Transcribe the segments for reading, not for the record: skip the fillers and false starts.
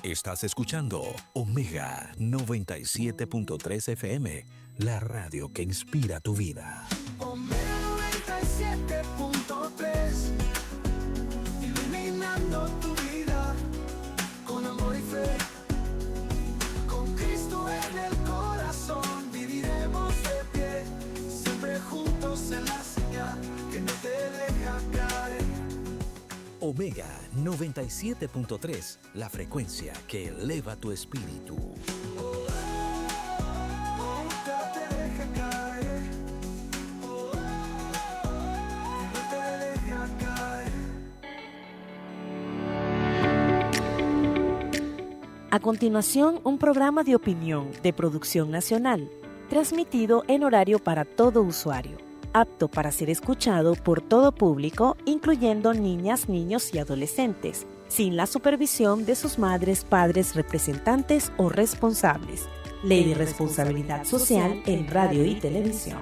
Estás escuchando Omega 97.3 FM, la radio que inspira tu vida. Omega 97.3, iluminando tu vida con amor y fe. Con Cristo en el corazón viviremos de pie, siempre juntos en la señal que no te deja caer. Omega 97.3, la frecuencia que eleva tu espíritu. Nunca te deja caer. No te deja caer. A continuación, un programa de opinión de producción nacional, transmitido en horario para todo usuario, apto para ser escuchado por todo público, incluyendo niñas, niños y adolescentes, sin la supervisión de sus madres, padres, representantes o responsables. Ley de Responsabilidad Social en Radio y Televisión.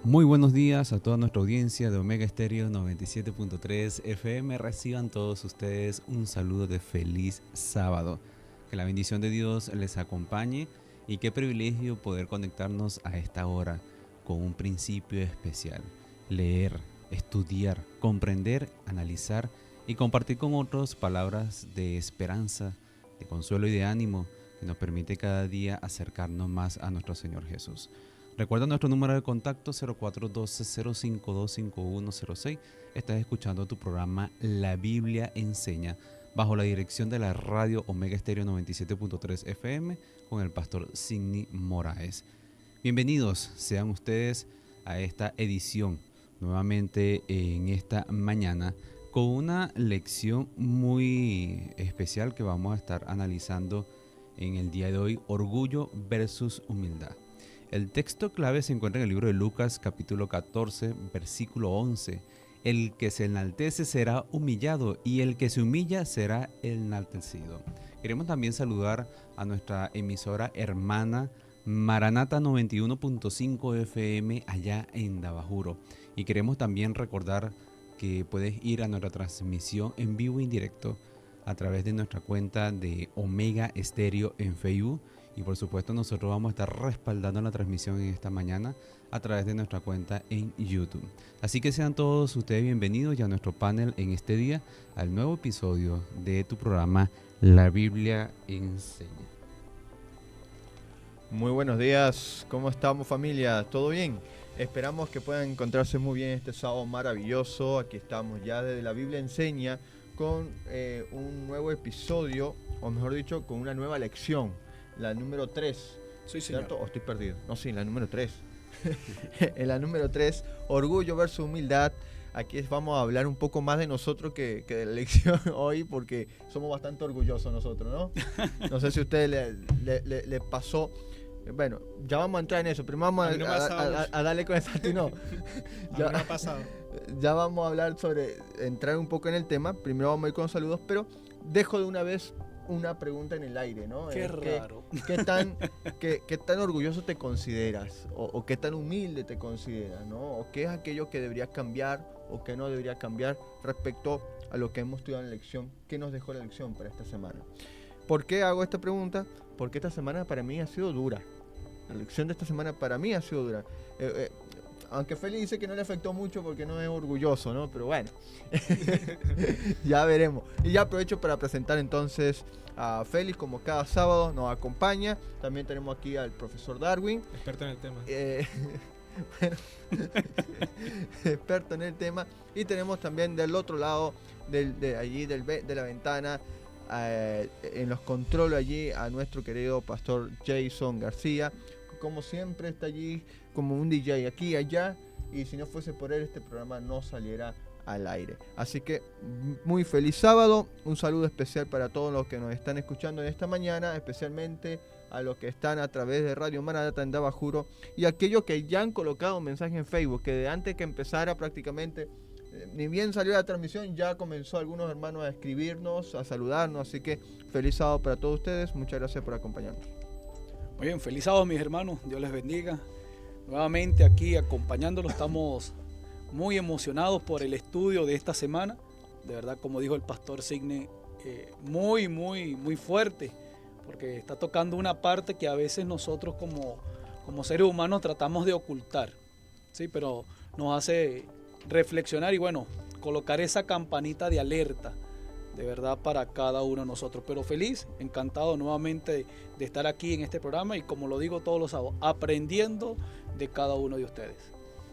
Muy buenos días a toda nuestra audiencia de Omega Estéreo 97.3 FM. Reciban todos ustedes un saludo de feliz sábado. Que la bendición de Dios les acompañe y qué privilegio poder conectarnos a esta hora con un principio especial. Leer, estudiar, comprender, analizar y compartir con otros palabras de esperanza, de consuelo y de ánimo que nos permite cada día acercarnos más a nuestro Señor Jesús. Recuerda nuestro número de contacto 0412-052-5106. Estás escuchando tu programa La Biblia Enseña bajo la dirección de la radio Omega Estéreo 97.3 FM con el pastor Sidney Moraes. Bienvenidos sean ustedes a esta edición nuevamente en esta mañana con una lección muy especial que vamos a estar analizando en el día de hoy: orgullo versus humildad. El texto clave se encuentra en el libro de Lucas, capítulo 14, versículo 11. El que se enaltece será humillado y el que se humilla será enaltecido. Queremos también saludar a nuestra emisora hermana Maranata 91.5 FM allá en Dabajuro. Y queremos también recordar que puedes ir a nuestra transmisión en vivo e indirecto a través de nuestra cuenta de Omega Estéreo en Facebook. Y por supuesto nosotros vamos a estar respaldando la transmisión en esta mañana a través de nuestra cuenta en YouTube. Así que sean todos ustedes bienvenidos ya a nuestro panel en este día, al nuevo episodio de tu programa La Biblia Enseña. Muy buenos días, ¿cómo estamos familia? ¿Todo bien? Esperamos que puedan encontrarse muy bien este sábado maravilloso. Aquí estamos ya desde La Biblia Enseña con un nuevo episodio, o mejor dicho, con una nueva lección. La número 3, Sí, señor. ¿cierto? ¿O estoy perdido? No, sí, la número 3. En la número 3, orgullo versus humildad. Aquí vamos a hablar un poco más de nosotros que de la lección hoy, porque somos bastante orgullosos nosotros, ¿no? No sé si a ustedes le pasó. Bueno, ya vamos a entrar en eso. Primero vamos a darle con el salto. No. Ya me ha pasado. Ya vamos a hablar entrar un poco en el tema. Primero vamos a ir con saludos, pero dejo de una vez una pregunta en el aire, ¿no? Qué raro. ¿Qué tan orgulloso te consideras? O qué tan humilde te consideras, ¿no? O qué es aquello que deberías cambiar o que no debería cambiar respecto a lo que hemos estudiado en la lección. ¿Qué nos dejó la lección para esta semana? ¿Por qué hago esta pregunta? Porque esta semana para mí ha sido dura. La lección de esta semana para mí ha sido dura. Aunque Feli dice que no le afectó mucho porque no es orgulloso, ¿no? Pero bueno, ya veremos. Y ya aprovecho para presentar entonces a Félix, como cada sábado nos acompaña. También tenemos aquí al profesor Darwin. Experto en el tema. Bueno, experto en el tema. Y tenemos también del otro lado, de la ventana, en los controles allí, a nuestro querido pastor Jason García. Como siempre está allí como un DJ aquí y allá, y si no fuese por él este programa no saliera al aire. Así que muy feliz sábado, un saludo especial para todos los que nos están escuchando en esta mañana, especialmente a los que están a través de Radio Maranatha en Dabajuro, y aquellos que ya han colocado un mensaje en Facebook, que de antes que empezara prácticamente, ni bien salió la transmisión, ya comenzó algunos hermanos a escribirnos, a saludarnos. Así que feliz sábado para todos ustedes, muchas gracias por acompañarnos. Muy bien, feliz sábado mis hermanos, Dios les bendiga. Nuevamente aquí acompañándolos, estamos muy emocionados por el estudio de esta semana. De verdad, como dijo el pastor Signe, muy fuerte, porque está tocando una parte que a veces nosotros como seres humanos tratamos de ocultar, ¿sí? Pero nos hace reflexionar y bueno, colocar esa campanita de alerta, de verdad, para cada uno de nosotros. Pero feliz, encantado nuevamente de estar aquí en este programa y, como lo digo todos los sábados, aprendiendo de cada uno de ustedes.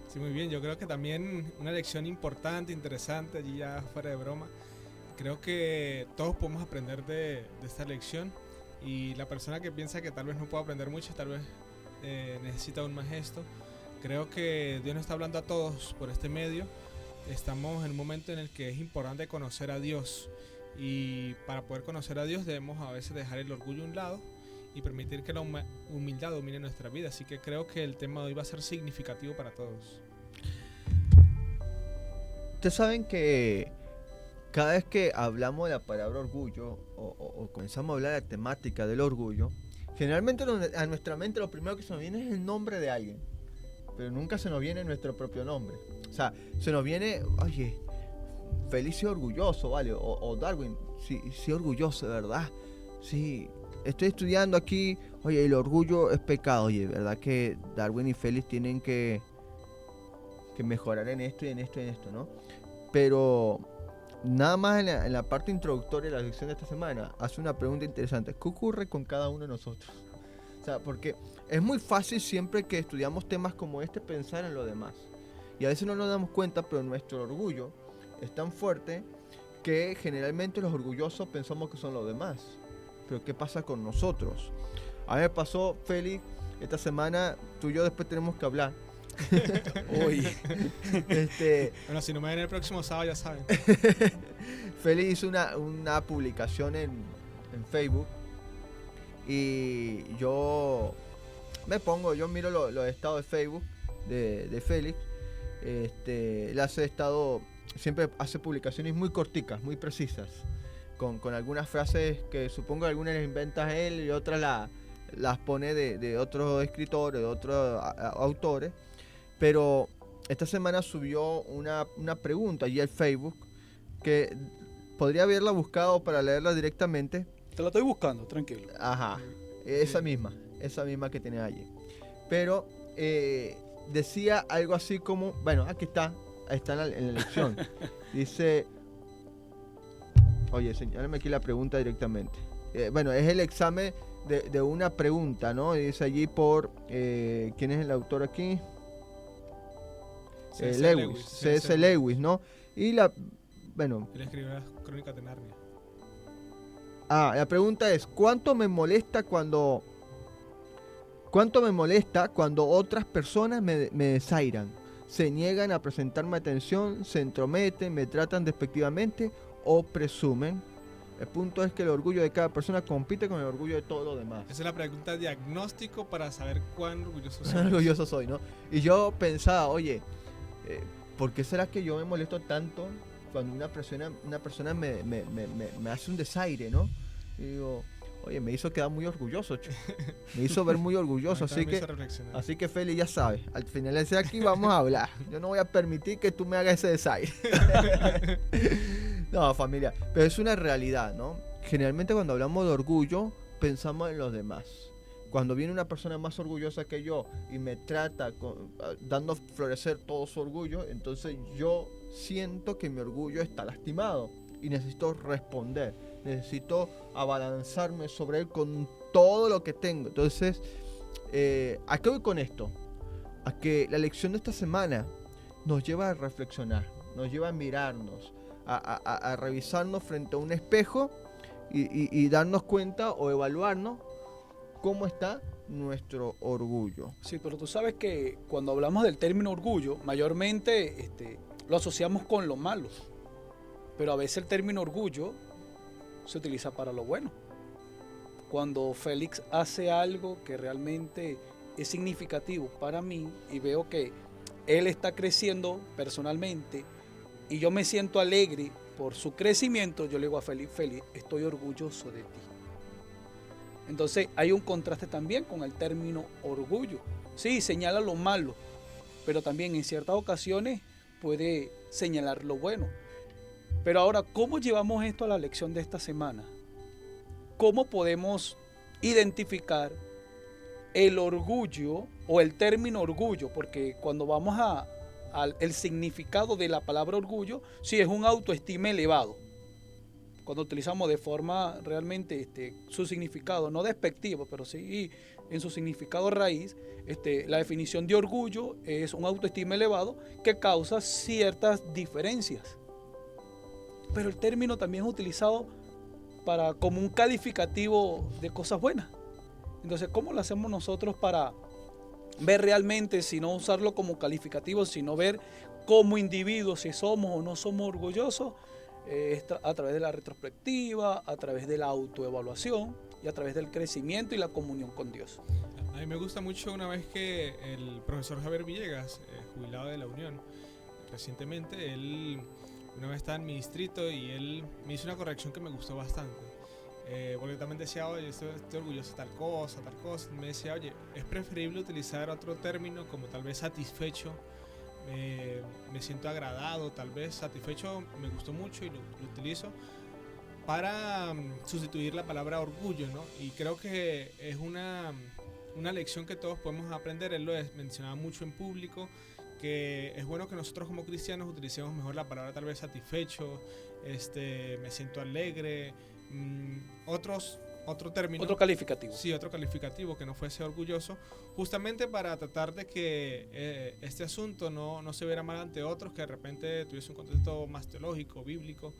Sí, muy bien. Yo creo que también una lección importante, interesante, allí ya fuera de broma. Creo que todos podemos aprender de esta lección, y la persona que piensa que tal vez no pueda aprender mucho, tal vez necesita un más esto. Creo que Dios nos está hablando a todos por este medio. Estamos en un momento en el que es importante conocer a Dios, y para poder conocer a Dios debemos a veces dejar el orgullo a un lado y permitir que la humildad domine nuestra vida. Así que creo que el tema de hoy va a ser significativo para todos. Ustedes saben que cada vez que hablamos de la palabra orgullo o comenzamos a hablar de la temática del orgullo, generalmente a nuestra mente lo primero que se nos viene es el nombre de alguien, pero nunca se nos viene nuestro propio nombre. O sea, se nos viene, oye, Feliz y orgulloso, ¿vale? O Darwin, sí orgulloso, de verdad. Sí, estoy estudiando aquí, oye, el orgullo es pecado. Oye, ¿verdad que Darwin y Félix tienen que mejorar en esto y en esto y en esto, ¿no? Pero nada más en la parte introductoria de la lección de esta semana, hace una pregunta interesante. ¿Qué ocurre con cada uno de nosotros? O sea, porque es muy fácil siempre que estudiamos temas como este pensar en lo demás. Y a veces no nos damos cuenta, pero nuestro orgullo es tan fuerte que generalmente los orgullosos pensamos que son los demás. Pero ¿qué pasa con nosotros? A mí me pasó, Félix, esta semana, tú y yo después tenemos que hablar. Uy. Bueno, si no me ven el próximo sábado, ya saben. Félix hizo una publicación en Facebook, y yo miro los estados de Facebook de Félix. Él siempre hace publicaciones muy corticas, muy precisas, con algunas frases que supongo que algunas las inventa él y otras las pone de otros escritores, de otros autores. Pero esta semana subió una pregunta allí al Facebook, que podría haberla buscado para leerla directamente. Te la estoy buscando, tranquilo. Ajá, esa misma que tenía allí. Pero decía algo así como, bueno, aquí está en la lección. Dice, oye, señálame aquí la pregunta directamente. Bueno, es el examen de una pregunta, ¿no? Y dice allí por, ¿quién es el autor aquí? C.S. Lewis, ¿no? Y él escribió las Crónicas de Narnia. La pregunta es, ¿cuánto me molesta cuando otras personas me desairan, se niegan a presentarme atención, se entrometen, me tratan despectivamente o presumen? El punto es que el orgullo de cada persona compite con el orgullo de todos los demás. Esa es la pregunta diagnóstico para saber cuán orgulloso soy. Orgulloso soy, ¿no? Y yo pensaba, oye, ¿por qué será que yo me molesto tanto cuando una persona me hace un desaire, ¿no? Y digo, oye, me hizo quedar muy orgulloso, me hizo ver muy orgulloso, así que Feli, ya sabes, al finalizar aquí vamos a hablar. Yo no voy a permitir que tú me hagas ese desaire. No, familia, pero es una realidad, ¿no? Generalmente cuando hablamos de orgullo, pensamos en los demás. Cuando viene una persona más orgullosa que yo y me trata dando a florecer todo su orgullo, entonces yo siento que mi orgullo está lastimado y necesito responder, necesito abalanzarme sobre él con todo lo que tengo. Entonces, ¿a qué voy con esto? A que la lección de esta semana nos lleva a reflexionar, nos lleva a mirarnos, a revisarnos frente a un espejo y darnos cuenta o evaluarnos cómo está nuestro orgullo. Sí, pero tú sabes que cuando hablamos del término orgullo, mayormente lo asociamos con lo malo. Pero a veces el término orgullo se utiliza para lo bueno. Cuando Félix hace algo que realmente es significativo para mí y veo que él está creciendo personalmente y yo me siento alegre por su crecimiento, yo le digo a Félix, estoy orgulloso de ti. Entonces hay un contraste también con el término orgullo. Sí, señala lo malo, pero también en ciertas ocasiones puede señalar lo bueno. Pero ahora, ¿cómo llevamos esto a la lección de esta semana? ¿Cómo podemos identificar el orgullo o el término orgullo? Porque cuando vamos al significado de la palabra orgullo, sí es un autoestima elevado. Cuando utilizamos de forma realmente su significado, no despectivo, pero sí en su significado raíz, la definición de orgullo es un autoestima elevado que causa ciertas diferencias. Pero el término también es utilizado como un calificativo de cosas buenas. Entonces, ¿cómo lo hacemos nosotros para ver realmente, si no usarlo como calificativo, sino ver como individuos si somos o no somos orgullosos? A través de la retrospectiva, a través de la autoevaluación y a través del crecimiento y la comunión con Dios. A mí me gusta mucho una vez que el profesor Javier Villegas, jubilado de la Unión, recientemente, él una vez estaba en mi distrito y él me hizo una corrección que me gustó bastante. Porque también decía, oye, estoy orgulloso de tal cosa. Y me decía, oye, es preferible utilizar otro término como tal vez satisfecho. Me siento agradado, tal vez satisfecho me gustó mucho y lo utilizo para sustituir la palabra orgullo, ¿no? Y creo que es una lección que todos podemos aprender. Él lo mencionaba mucho en público, que es bueno que nosotros como cristianos utilicemos mejor la palabra tal vez satisfecho, me siento alegre, otro término. Otro calificativo. Sí, otro calificativo que no fuese orgulloso, justamente para tratar de que este asunto no se viera mal ante otros, que de repente tuviese un contexto más teológico, bíblico.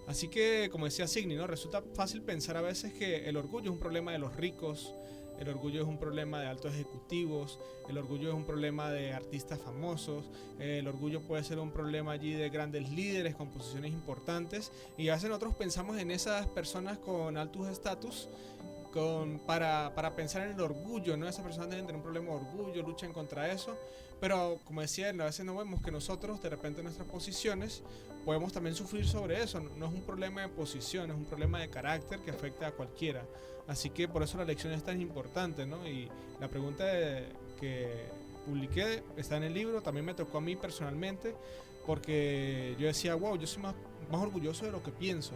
Así que, como decía Signi, ¿no? Resulta fácil pensar a veces que el orgullo es un problema de los ricos, el orgullo es un problema de altos ejecutivos, el orgullo es un problema de artistas famosos, el orgullo puede ser un problema allí de grandes líderes con posiciones importantes, y a veces nosotros pensamos en esas personas con altos estatus para pensar en el orgullo, ¿no? Esas personas deben tener un problema de orgullo, luchan contra eso, pero como decía él, a veces no vemos que nosotros de repente en nuestras posiciones podemos también sufrir sobre eso. No es un problema de posición, es un problema de carácter que afecta a cualquiera. Así que por eso la lección es tan importante, ¿no? Y la pregunta que publiqué está en el libro, también me tocó a mí personalmente, porque yo decía, wow, yo soy más orgulloso de lo que pienso.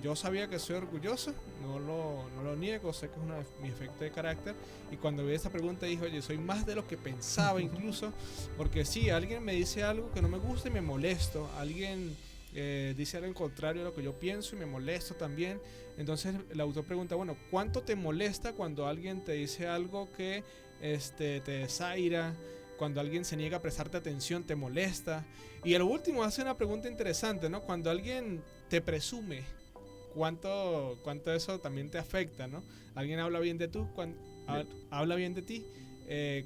Yo sabía que soy orgulloso, no lo niego, sé que es mi efecto de carácter, y cuando vi esta pregunta dije, oye, soy más de lo que pensaba incluso, porque sí, alguien me dice algo que no me gusta y me molesto, alguien dice algo en contrario a lo que yo pienso y me molesto también. Entonces el autor pregunta, bueno, ¿cuánto te molesta cuando alguien te dice algo que te desaira? Cuando alguien se niega a prestarte atención, ¿te molesta? Y el último hace una pregunta interesante, ¿no? Cuando alguien te presume, ¿cuánto eso también te afecta, ¿no? Alguien habla bien de habla bien de ti,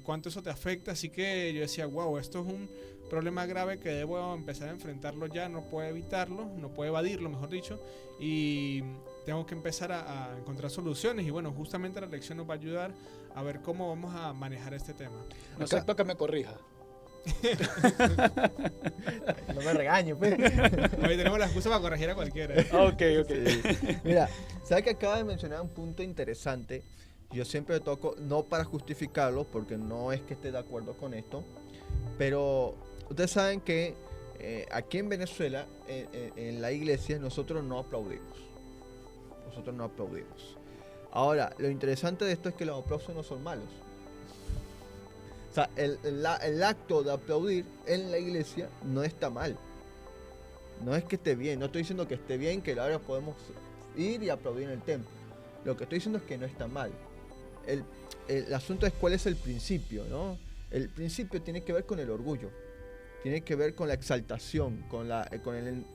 ¿cuánto eso te afecta? Así que yo decía, wow, esto es un problema grave que debo empezar a enfrentarlo ya, no puedo evitarlo, no puedo evadirlo, mejor dicho, y tengo que empezar a encontrar soluciones. Y bueno, justamente la lección nos va a ayudar a ver cómo vamos a manejar este tema. No acepto que me corrija. No me regañes, pues. Hoy tenemos la excusa para corregir a cualquiera. Ok. Sí. Mira, ¿sabes que acaba de mencionar un punto interesante? Yo siempre toco, no para justificarlo, porque no es que esté de acuerdo con esto, pero ustedes saben que aquí en Venezuela, en la iglesia, nosotros no aplaudimos. Nosotros no aplaudimos. Ahora, lo interesante de esto es que los aplausos no son malos. O sea, el acto de aplaudir en la iglesia no está mal. No es que esté bien, no estoy diciendo que esté bien, que ahora podemos ir y aplaudir en el templo. Lo que estoy diciendo es que no está mal. El asunto es cuál es el principio, ¿no? El principio tiene que ver con el orgullo, tiene que ver con la exaltación, con el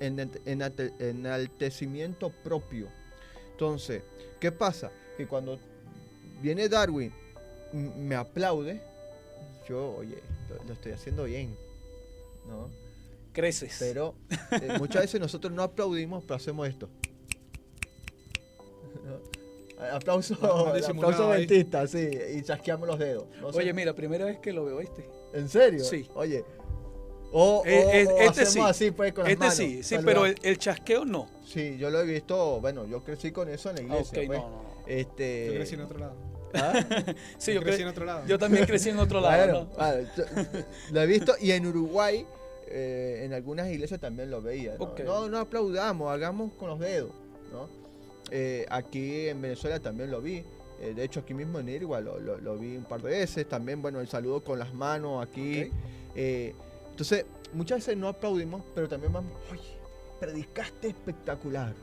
enaltecimiento propio. Entonces, ¿qué pasa? Que cuando viene Darwin, me aplaude, yo, oye, lo estoy haciendo bien, ¿no? Creces. Pero muchas veces nosotros no aplaudimos, pero hacemos esto. Aplauso, aplauso ahí. dentista, sí, y chasqueamos los dedos. No sé. Oye, mira, primera vez que lo veo, ¿viste? ¿En serio? Sí. Oye. O Este hacemos sí. así, pues, con las manos. Sí, saludar. pero el chasqueo no. Sí, yo lo he visto, bueno, yo crecí con eso en la iglesia, Ok, pues. no. Este... Yo crecí en otro lado. ¿Ah? Sí, Yo crecí en otro lado. yo también crecí en otro lado, Claro, ¿no? claro, lo he visto, y en Uruguay, en algunas iglesias también lo veía, ¿no? Ok. No aplaudamos, hagamos con los dedos, ¿no? Aquí en Venezuela también lo vi. De hecho, aquí mismo en Irgua lo vi un par de veces. También, bueno, el saludo con las manos aquí. Ok. Entonces, muchas veces no aplaudimos, pero también vamos, oye, predicaste espectacular.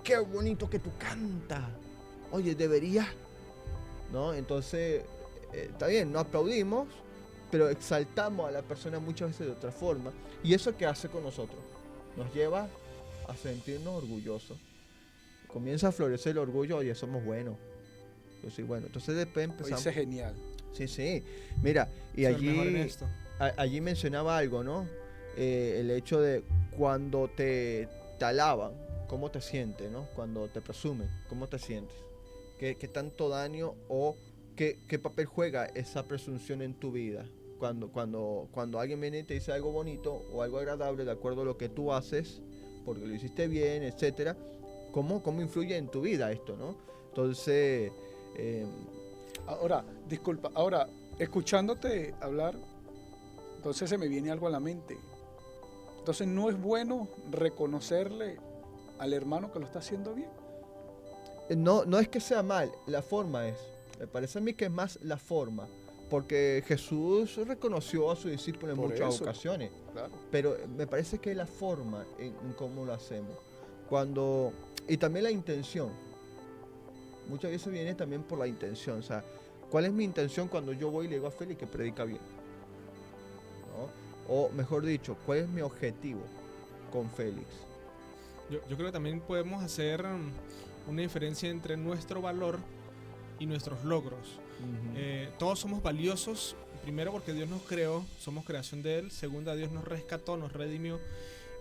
Qué bonito que tú cantas. Oye, deberías, ¿no? Entonces, está bien, no aplaudimos, pero exaltamos a la persona muchas veces de otra forma. ¿Y eso qué hace con nosotros? Nos lleva a sentirnos orgullosos. Comienza a florecer el orgullo, oye, somos buenos. Yo soy bueno. Entonces después Oye, empezamos. eso es genial. Sí. Mira, y Ser mejor en allí, esto. allí mencionaba algo, ¿no? El hecho de cuando te alaban, ¿cómo te sientes, no? Cuando te presumen, ¿cómo te sientes? ¿Qué tanto daño o qué papel juega esa presunción en tu vida? Cuando alguien viene y te dice algo bonito o algo agradable de acuerdo a lo que tú haces, porque lo hiciste bien, etcétera, ¿cómo influye en tu vida esto, no? Entonces, Ahora, disculpa, escuchándote hablar, entonces se me viene algo a la mente. Entonces, ¿no es bueno reconocerle al hermano que lo está haciendo bien? no es que sea mal, la forma es. Me parece a mí que es más la forma, porque Jesús reconoció a sus discípulos en Por muchas eso. ocasiones, Claro. pero me parece que es la forma en cómo lo hacemos. Y también la intención. Muchas veces viene también por la intención. O sea, ¿cuál es mi intención cuando yo voy y le digo a Félix que predica bien? ¿No? O mejor dicho, ¿cuál es mi objetivo con Félix? Yo creo que también podemos hacer una diferencia entre nuestro valor y nuestros logros. Todos somos valiosos, primero porque Dios nos creó, somos creación de Él. Segunda, Dios nos rescató, nos redimió.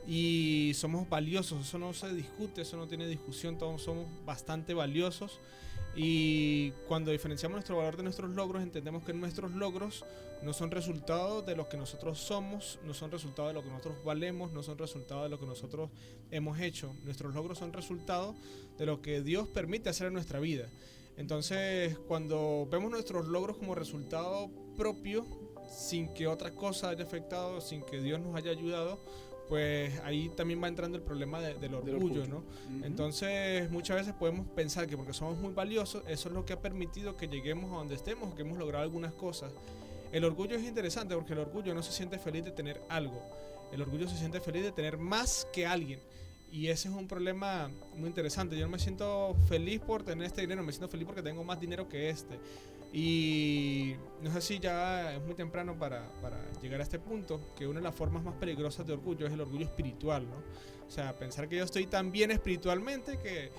Y somos valiosos, eso no se discute, eso no tiene discusión, todos somos bastante valiosos. Y cuando diferenciamos nuestro valor de nuestros logros, entendemos que nuestros logros no son resultado de lo que nosotros somos, no son resultado de lo que nosotros valemos, no son resultado de lo que nosotros hemos hecho. Nuestros logros son resultado de lo que Dios permite hacer en nuestra vida. Entonces, cuando vemos nuestros logros como resultado propio, sin que otra cosa haya afectado, sin que Dios nos haya ayudado, pues ahí también va entrando el problema del orgullo, ¿no? Ujú. Entonces muchas veces podemos pensar que porque somos muy valiosos, eso es lo que ha permitido que lleguemos a donde estemos, que hemos logrado algunas cosas. El orgullo es interesante porque el orgullo no se siente feliz de tener algo, el orgullo se siente feliz de tener más que alguien. Y ese es un problema muy interesante. Yo no me siento feliz por tener este dinero, me siento feliz porque tengo más dinero que este. Y no sé si ya es muy temprano para llegar a este punto, que una de las formas más peligrosas de orgullo es el orgullo espiritual, ¿no? O sea, pensar que yo estoy tan bien espiritualmente que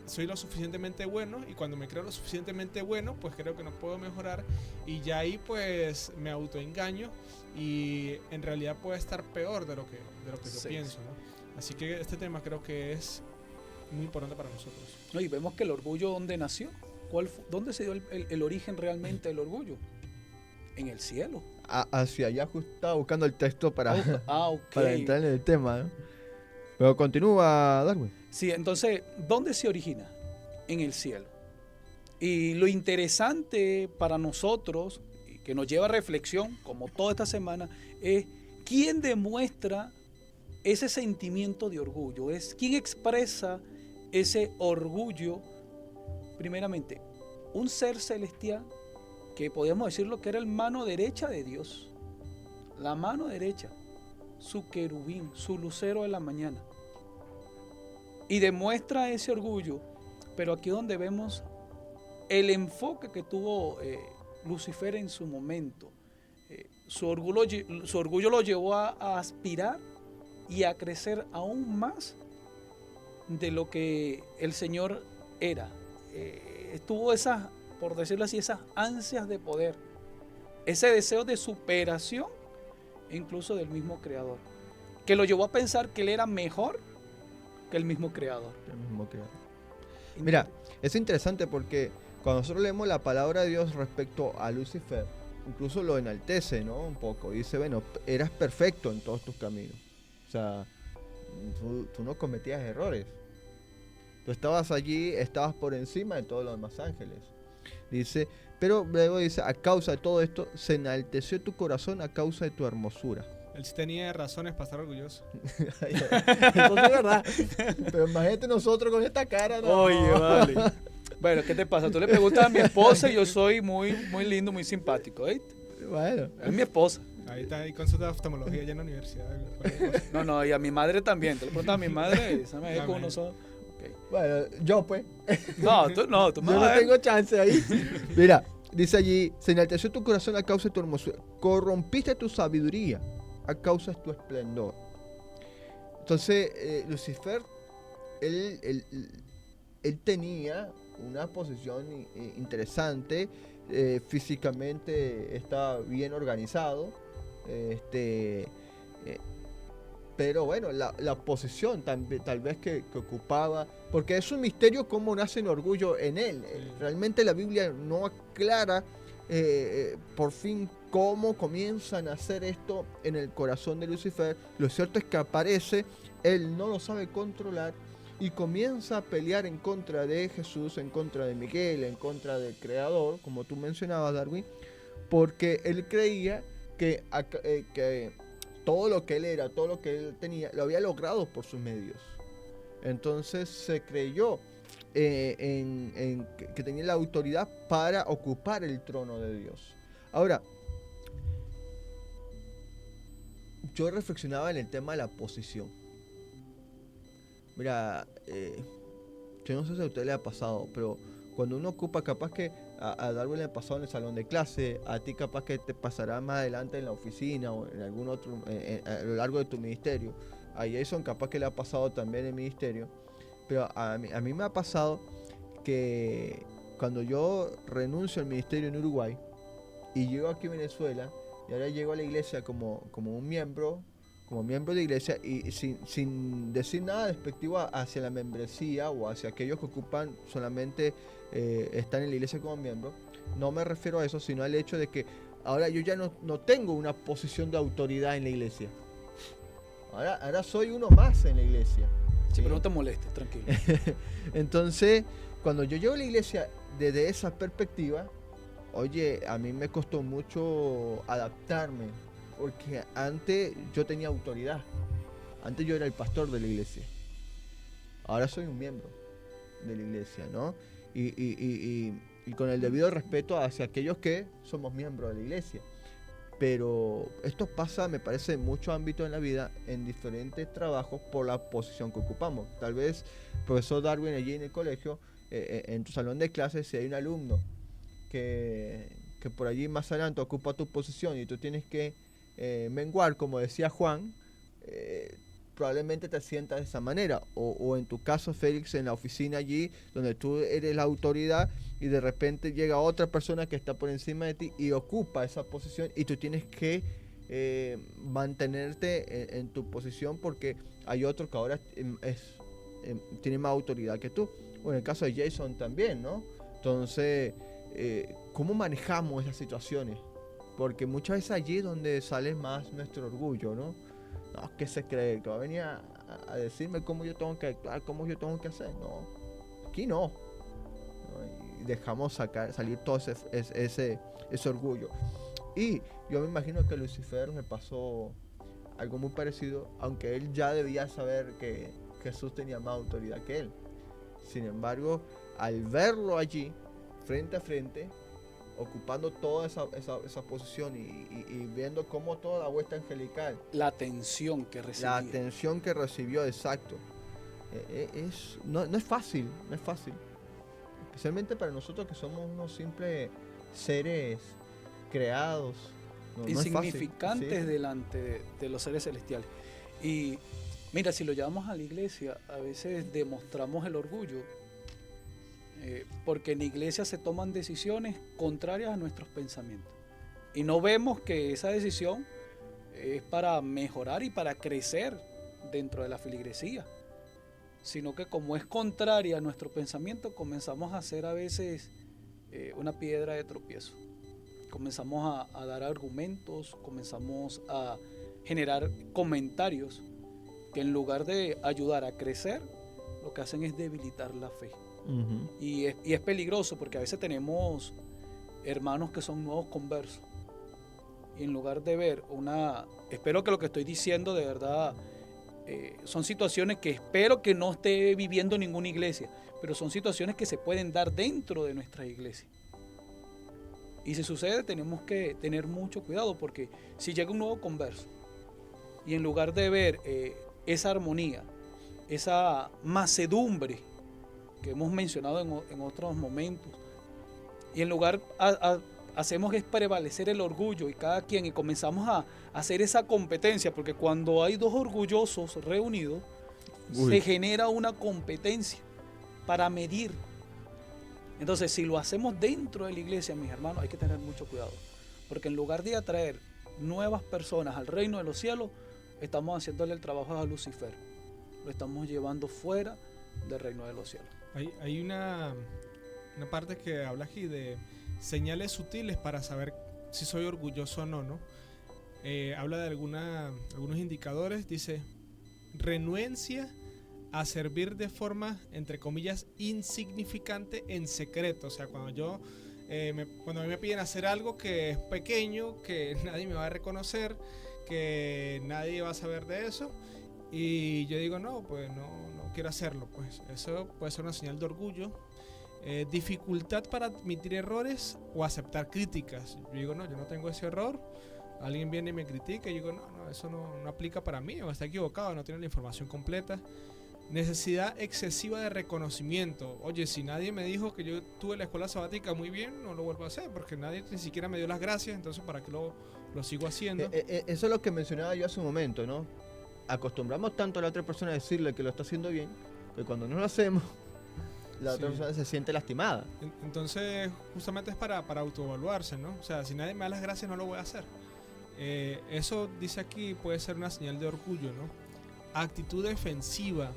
soy lo suficientemente bueno, y cuando me creo lo suficientemente bueno, pues creo que no puedo mejorar, y ya ahí pues me autoengaño y en realidad puede estar peor de lo que Sí. yo pienso, ¿no? Así que este tema creo que es muy importante para nosotros. No, y vemos que el orgullo, ¿dónde nació? ¿Dónde se dio el origen realmente del orgullo? En el cielo. Hacia allá justo estaba buscando el texto para, Ok. para entrar en el tema, ¿no? Pero continúa, Darwin. Sí, entonces, ¿dónde se origina? En el cielo. Y lo interesante para nosotros, y que nos lleva a reflexión, como toda esta semana, es quién demuestra ese sentimiento de orgullo, es quién expresa ese orgullo. Primeramente, un ser celestial que podríamos decirlo que era el mano derecha de Dios, la mano derecha, su querubín, su lucero de la mañana, y demuestra ese orgullo. Pero aquí es donde vemos el enfoque que tuvo Lucifer en su momento. Su orgullo lo llevó a aspirar y a crecer aún más de lo que el Señor era. Estuvo esas, por decirlo así, esas ansias de poder, ese deseo de superación, incluso del mismo Creador, que lo llevó a pensar que él era mejor que el mismo Creador. Mira, es interesante porque cuando nosotros leemos la palabra de Dios respecto a Lucifer, incluso lo enaltece, ¿no? Un poco. Dice, bueno, eras perfecto en todos tus caminos. O sea, tú no cometías errores. Tú estabas allí, estabas por encima de todos los demás ángeles. Dice, pero luego dice, a causa de todo esto, se enalteció tu corazón a causa de tu hermosura. Él sí tenía razones para estar orgulloso. Eso es verdad. Pero imagínate nosotros con esta cara, ¿no? Oye, vale. Bueno, ¿qué te pasa? Tú le preguntas a mi esposa y yo soy muy, muy lindo, muy simpático, ¿oíste? Bueno. Es mi esposa. Ahí está, ahí consulta de oftalmología allá en la universidad. No, y a mi madre también. Tú le preguntas a mi madre y esa me ve cómo nosotros. Okay. Bueno, yo pues. No, tú Yo no tengo chance ahí. Mira, dice allí, se enalteció tu corazón a causa de tu hermosura. Corrompiste tu sabiduría a causa de tu esplendor. Entonces, Lucifer, él tenía una posición interesante, físicamente estaba bien organizado, pero bueno, la posición tal vez que ocupaba, porque es un misterio cómo nace el orgullo en él. Realmente la Biblia no aclara por fin cómo comienzan a hacer esto en el corazón de Lucifer. Lo cierto es que aparece, él no lo sabe controlar y comienza a pelear en contra de Jesús, en contra de Miguel, en contra del Creador, como tú mencionabas, Darwin, porque él creía que todo lo que él era, todo lo que él tenía, lo había logrado por sus medios. Entonces se creyó en que tenía la autoridad para ocupar el trono de Dios. Ahora, yo reflexionaba en el tema de la posición. Mira, yo no sé si a usted le ha pasado, pero cuando uno ocupa, capaz que a Darwin le ha pasado en el salón de clase, a ti capaz que te pasará más adelante en la oficina o en algún otro, a lo largo de tu ministerio. A Jason capaz que le ha pasado también en el ministerio, pero a mí me ha pasado que cuando yo renuncio al ministerio en Uruguay y llego aquí a Venezuela y ahora llego a la iglesia como un miembro, de iglesia y sin decir nada despectivo hacia la membresía o hacia aquellos que ocupan solamente están en la iglesia como miembro, no me refiero a eso, sino al hecho de que ahora yo ya no tengo una posición de autoridad en la iglesia. Ahora soy uno más en la iglesia. Sí, pero no te molestes, tranquilo. Entonces, cuando yo llego a la iglesia desde esa perspectiva, oye, a mí me costó mucho adaptarme, porque antes yo tenía autoridad. Antes yo era el pastor de la iglesia. Ahora soy un miembro de la iglesia, ¿no? Y con el debido respeto hacia aquellos que somos miembros de la iglesia. Pero esto pasa, me parece, en muchos ámbitos en la vida, en diferentes trabajos, por la posición que ocupamos. Tal vez, profesor Darwin, allí en el colegio, en tu salón de clases, si hay un alumno que por allí más adelante ocupa tu posición y tú tienes que menguar, como decía Juan, probablemente te sientas de esa manera. O en tu caso, Félix, en la oficina allí, donde tú eres la autoridad y de repente llega otra persona que está por encima de ti y ocupa esa posición y tú tienes que mantenerte en tu posición porque hay otro que ahora tiene más autoridad que tú. O en el caso de Jason también, ¿no? Entonces, ¿cómo manejamos esas situaciones? Porque muchas veces allí es donde sale más nuestro orgullo, ¿no? No, ¿qué se cree? Que va a venir a decirme cómo yo tengo que actuar, cómo yo tengo que hacer. No, aquí no. ¿No? Y dejamos salir todo ese orgullo. Y yo me imagino que a Lucifer le pasó algo muy parecido, aunque él ya debía saber que Jesús tenía más autoridad que él. Sin embargo, al verlo allí, frente a frente, ocupando toda esa posición y viendo cómo toda la huesta angelical, La atención que recibía. la atención que recibió, exacto, no es fácil, especialmente para nosotros que somos unos simples seres creados, no es fácil. Insignificantes Sí. delante de los seres celestiales. Y mira, si lo llevamos a la iglesia, a veces demostramos el orgullo, porque en la iglesia se toman decisiones contrarias a nuestros pensamientos. Y no vemos que esa decisión es para mejorar y para crecer dentro de la feligresía, sino que como es contraria a nuestro pensamiento, comenzamos a hacer a veces una piedra de tropiezo. Comenzamos a dar argumentos, comenzamos a generar comentarios que en lugar de ayudar a crecer, lo que hacen es debilitar la fe. Ujú. Y es peligroso porque a veces tenemos hermanos que son nuevos conversos. Y en lugar de ver espero que lo que estoy diciendo de verdad son situaciones que espero que no esté viviendo ninguna iglesia, pero son situaciones que se pueden dar dentro de nuestra iglesia. Y si sucede, tenemos que tener mucho cuidado, porque si llega un nuevo converso y en lugar de ver esa armonía, esa mansedumbre que hemos mencionado en otros momentos, y en lugar hacemos es prevalecer el orgullo y cada quien, y comenzamos a hacer esa competencia, porque cuando hay dos orgullosos reunidos, se genera una competencia para medir. Entonces, si lo hacemos dentro de la iglesia, mis hermanos, hay que tener mucho cuidado, porque en lugar de atraer nuevas personas al reino de los cielos, estamos haciéndole el trabajo a Lucifer, lo estamos llevando fuera del reino de los cielos. Hay una parte que habla aquí de señales sutiles para saber si soy orgulloso o no, ¿no? Habla de algunos indicadores, dice renuencia a servir de forma, entre comillas, insignificante en secreto. O sea, cuando a mí me piden hacer algo que es pequeño, que nadie me va a reconocer, que nadie va a saber de eso, y yo digo, no, pues no quiero hacerlo, pues eso puede ser una señal de orgullo. Dificultad para admitir errores o aceptar críticas. Yo digo, no, yo no tengo ese error. Alguien viene y me critica y yo digo, no, eso no aplica para mí, o está equivocado, no tiene la información completa. Necesidad excesiva de reconocimiento. Oye, si nadie me dijo que yo tuve la escuela sabática muy bien, no lo vuelvo a hacer, porque nadie ni siquiera me dio las gracias, entonces ¿para qué lo sigo haciendo? Eso es lo que mencionaba yo hace un momento, ¿no? Acostumbramos tanto a la otra persona a decirle que lo está haciendo bien, que cuando no lo hacemos, la otra persona se siente lastimada. Entonces, justamente es para autoevaluarse, ¿no? O sea, si nadie me da las gracias, no lo voy a hacer. Eso, dice aquí, puede ser una señal de orgullo, ¿no? Actitud defensiva.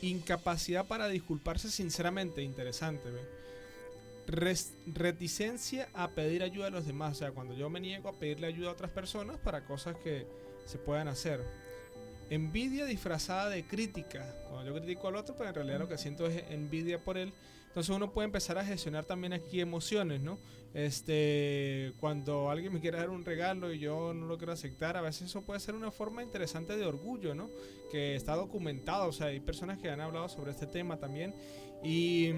Incapacidad para disculparse sinceramente, interesante, ¿ve? Reticencia a pedir ayuda a los demás, o sea, cuando yo me niego a pedirle ayuda a otras personas para cosas que se puedan hacer. Envidia disfrazada de crítica. Cuando yo critico al otro, pues en realidad lo que siento es envidia por él. Entonces uno puede empezar a gestionar también aquí emociones, ¿no? Cuando alguien me quiere dar un regalo y yo no lo quiero aceptar, a veces eso puede ser una forma interesante de orgullo, ¿no? Que está documentado, o sea, hay personas que han hablado sobre este tema también. Y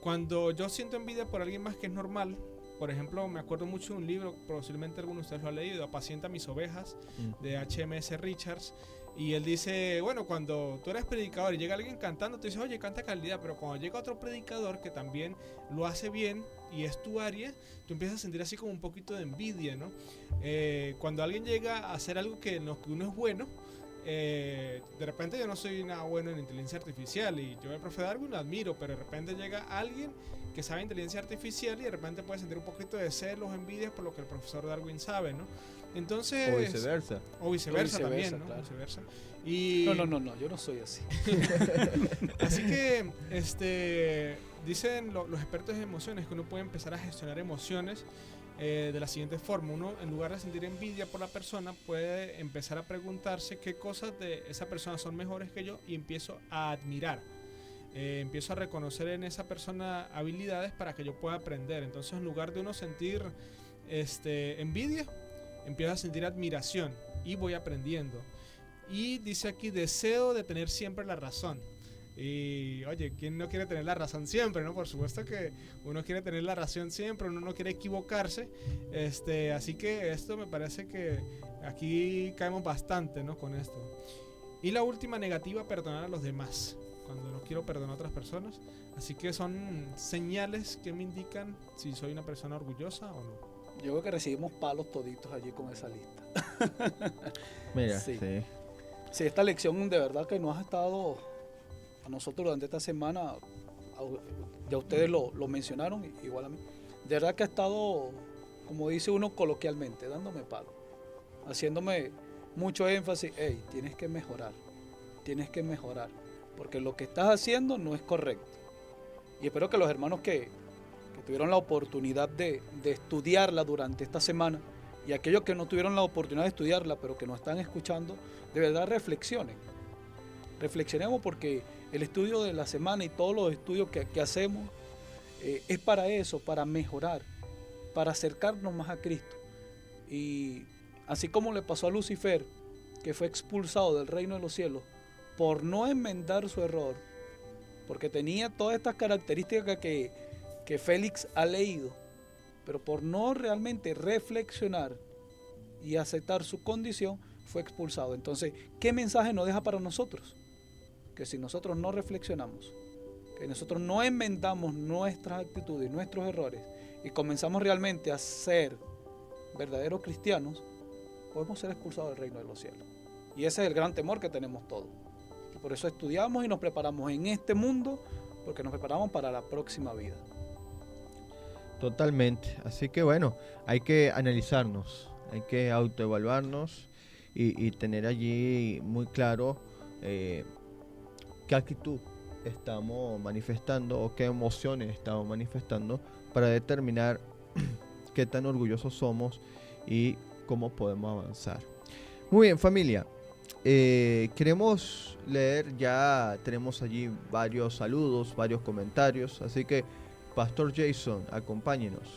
cuando yo siento envidia por alguien más, que es normal. Por ejemplo, me acuerdo mucho de un libro, posiblemente algunos de ustedes lo han leído, Apacienta mis ovejas, de H.M.S. Richards. Y él dice, bueno, cuando tú eres predicador y llega alguien cantando, tú dices, oye, canta calidad. Pero cuando llega otro predicador que también lo hace bien y es tu área, tú empiezas a sentir así como un poquito de envidia, ¿no? Cuando alguien llega a hacer algo que uno es bueno, de repente yo no soy nada bueno en inteligencia artificial y yo el profe Darwin lo admiro, pero de repente llega alguien que sabe inteligencia artificial y de repente puede sentir un poquito de celos, envidias por lo que el profesor Darwin sabe, ¿no? Entonces, o viceversa también, ¿no? Claro. Viceversa. Y No, yo no soy así. así que dicen los expertos en emociones que uno puede empezar a gestionar emociones de la siguiente forma. Uno, en lugar de sentir envidia por la persona, puede empezar a preguntarse qué cosas de esa persona son mejores que yo y empiezo a admirar. Empiezo a reconocer en esa persona habilidades para que yo pueda aprender. Entonces, en lugar de uno sentir envidia, empiezo a sentir admiración y voy aprendiendo. Y dice aquí, deseo de tener siempre la razón. Y oye, ¿quién no quiere tener la razón siempre, no? Por supuesto que uno quiere tener la razón siempre, uno no quiere equivocarse. Así que esto me parece que aquí caemos bastante, ¿no? Con esto. Y la última negativa, perdonar a los demás, cuando no quiero perdonar a otras personas. Así que son señales que me indican si soy una persona orgullosa o no. Yo creo que recibimos palos toditos allí con esa lista. Mira, Sí. sí. Sí, esta lección de verdad que nos ha estado a nosotros durante esta semana, ya ustedes lo mencionaron, igual a mí, de verdad que ha estado, como dice uno coloquialmente, dándome palo, haciéndome mucho énfasis. Hey, tienes que mejorar, porque lo que estás haciendo no es correcto. Y espero que los hermanos que tuvieron la oportunidad de estudiarla durante esta semana, y aquellos que no tuvieron la oportunidad de estudiarla, pero que nos están escuchando, de verdad reflexionen. Reflexionemos, porque el estudio de la semana y todos los estudios que hacemos es para eso, para mejorar, para acercarnos más a Cristo. Y así como le pasó a Lucifer, que fue expulsado del reino de los cielos por no enmendar su error, porque tenía todas estas características que Félix ha leído, pero por no realmente reflexionar y aceptar su condición, fue expulsado. Entonces, ¿qué mensaje nos deja para nosotros? Que si nosotros no reflexionamos, que nosotros no enmendamos nuestras actitudes, nuestros errores, y comenzamos realmente a ser verdaderos cristianos, podemos ser expulsados del reino de los cielos. Y ese es el gran temor que tenemos todos. Y por eso estudiamos y nos preparamos en este mundo, porque nos preparamos para la próxima vida. Totalmente. Así que bueno, hay que analizarnos, hay que autoevaluarnos y tener allí muy claro qué actitud estamos manifestando o qué emociones estamos manifestando para determinar qué tan orgullosos somos y cómo podemos avanzar. Muy bien, familia. Queremos leer, ya tenemos allí varios saludos, varios comentarios, así que Pastor Jason, acompáñenos.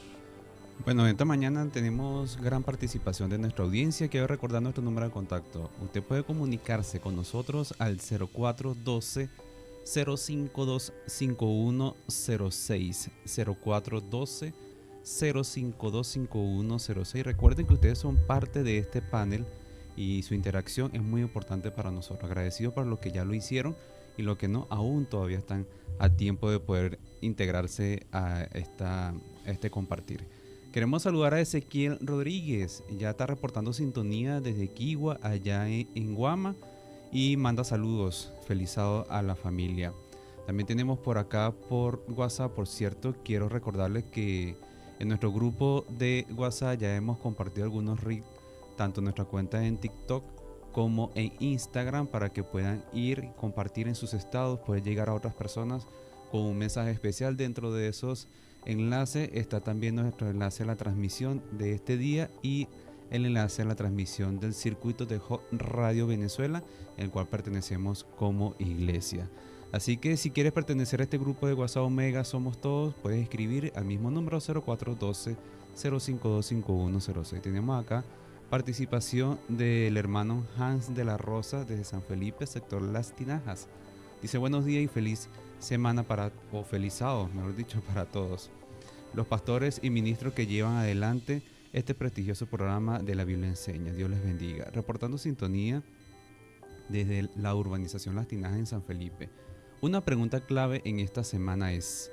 Bueno, esta mañana tenemos gran participación de nuestra audiencia. Quiero recordar nuestro número de contacto. Usted puede comunicarse con nosotros al 0412-052-5106. 0412-052-5106. Recuerden que ustedes son parte de este panel y su interacción es muy importante para nosotros. Agradecido por los que ya lo hicieron y los que no, aún todavía están a tiempo de poder integrarse a este compartir. Queremos saludar a Ezequiel Rodríguez, ya está reportando sintonía desde Quigua, allá en Guama, y manda saludos, felizado a la familia. También tenemos por acá por WhatsApp, por cierto, quiero recordarles que en nuestro grupo de WhatsApp ya hemos compartido algunos reels, tanto en nuestra cuenta en TikTok como en Instagram, para que puedan ir y compartir en sus estados, puede llegar a otras personas con un mensaje especial. Dentro de esos enlaces está también nuestro enlace a la transmisión de este día y el enlace a la transmisión del circuito de Radio Venezuela, el cual pertenecemos como iglesia. Así que si quieres pertenecer a este grupo de WhatsApp Omega Somos Todos, puedes escribir al mismo número 0412-052-5106. Tenemos acá participación del hermano Hans de la Rosa desde San Felipe, sector Las Tinajas. Dice: buenos días y feliz semana feliz sábado, mejor dicho, para todos los pastores y ministros que llevan adelante este prestigioso programa de la Biblia Enseña. Dios les bendiga. Reportando sintonía desde la urbanización Las Tinajas en San Felipe. Una pregunta clave en esta semana es: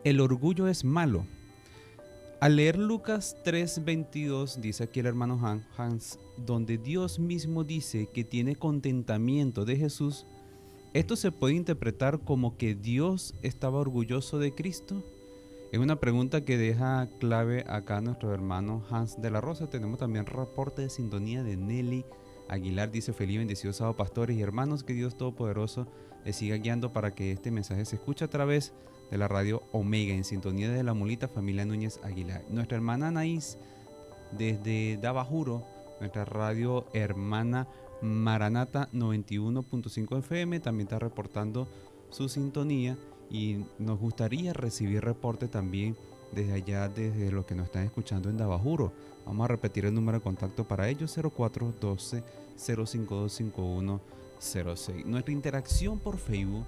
¿el orgullo es malo? Al leer Lucas 3:22, dice aquí el hermano Hans, donde Dios mismo dice que tiene contentamiento de Jesús, ¿esto se puede interpretar como que Dios estaba orgulloso de Cristo? Es una pregunta que deja clave acá nuestro hermano Hans de la Rosa. Tenemos también reporte de sintonía de Nelly Aguilar dice: feliz y bendecido sábado, pastores y hermanos, que Dios Todopoderoso les siga guiando para que este mensaje se escuche a través de la radio Omega, en sintonía desde La Molita, familia Núñez Aguilar. Nuestra hermana Anaís, desde Dabajuro, nuestra radio hermana Maranata 91.5 FM, también está reportando su sintonía, y nos gustaría recibir reporte también desde allá, desde los que nos están escuchando en Dabajuro. Vamos a repetir el número de contacto para ellos: 0412-052-5106. Nuestra interacción por Facebook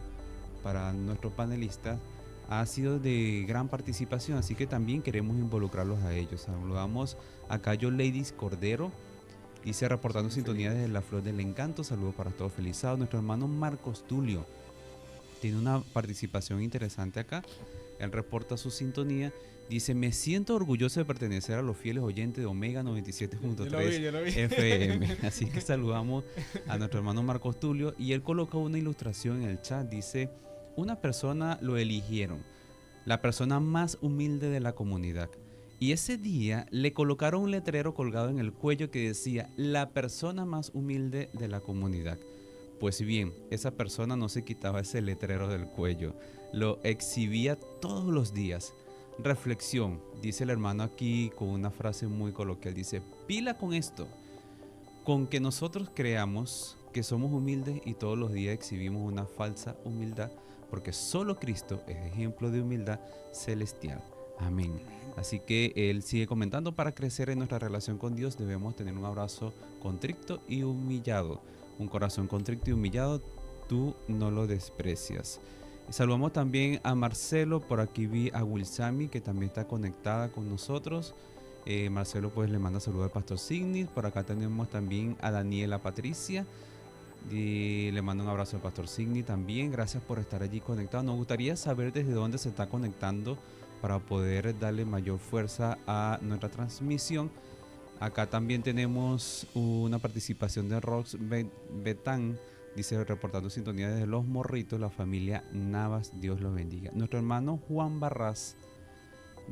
para nuestros panelistas ha sido de gran participación, así que también queremos involucrarlos a ellos. Saludamos a Cayo Ladies Cordero, dice: reportando sintonía desde la Flor del Encanto. Saludos para todos, feliz sábado. Nuestro hermano Marcos Tulio tiene una participación interesante acá. Él reporta su sintonía. Dice: me siento orgulloso de pertenecer a los fieles oyentes de Omega 97.3 FM. Así que saludamos a nuestro hermano Marcos Tulio. Y él coloca una ilustración en el chat. Dice: una persona lo eligieron, la persona más humilde de la comunidad. Y ese día le colocaron un letrero colgado en el cuello que decía: la persona más humilde de la comunidad. Pues bien, esa persona no se quitaba ese letrero del cuello, lo exhibía todos los días. Reflexión, dice el hermano aquí con una frase muy coloquial, dice: pila con esto, con que nosotros creamos que somos humildes y todos los días exhibimos una falsa humildad, porque solo Cristo es ejemplo de humildad celestial. Amén. Así que él sigue comentando: para crecer en nuestra relación con Dios debemos tener un abrazo contrito y humillado. Un corazón contrito y humillado, tú no lo desprecias. Y saludamos también a Marcelo. Por aquí vi a Wilsami, que también está conectada con nosotros. Marcelo pues le manda saludos al pastor Signis. Por acá tenemos también a Daniela Patricia, y le mando un abrazo al pastor Signis también. Gracias por estar allí conectado. Nos gustaría saber desde dónde se está conectando para poder darle mayor fuerza a nuestra transmisión. Acá también tenemos una participación de Rox Betán, dice: reportando sintonía desde Los Morritos, la familia Navas, Dios los bendiga. Nuestro hermano Juan Barras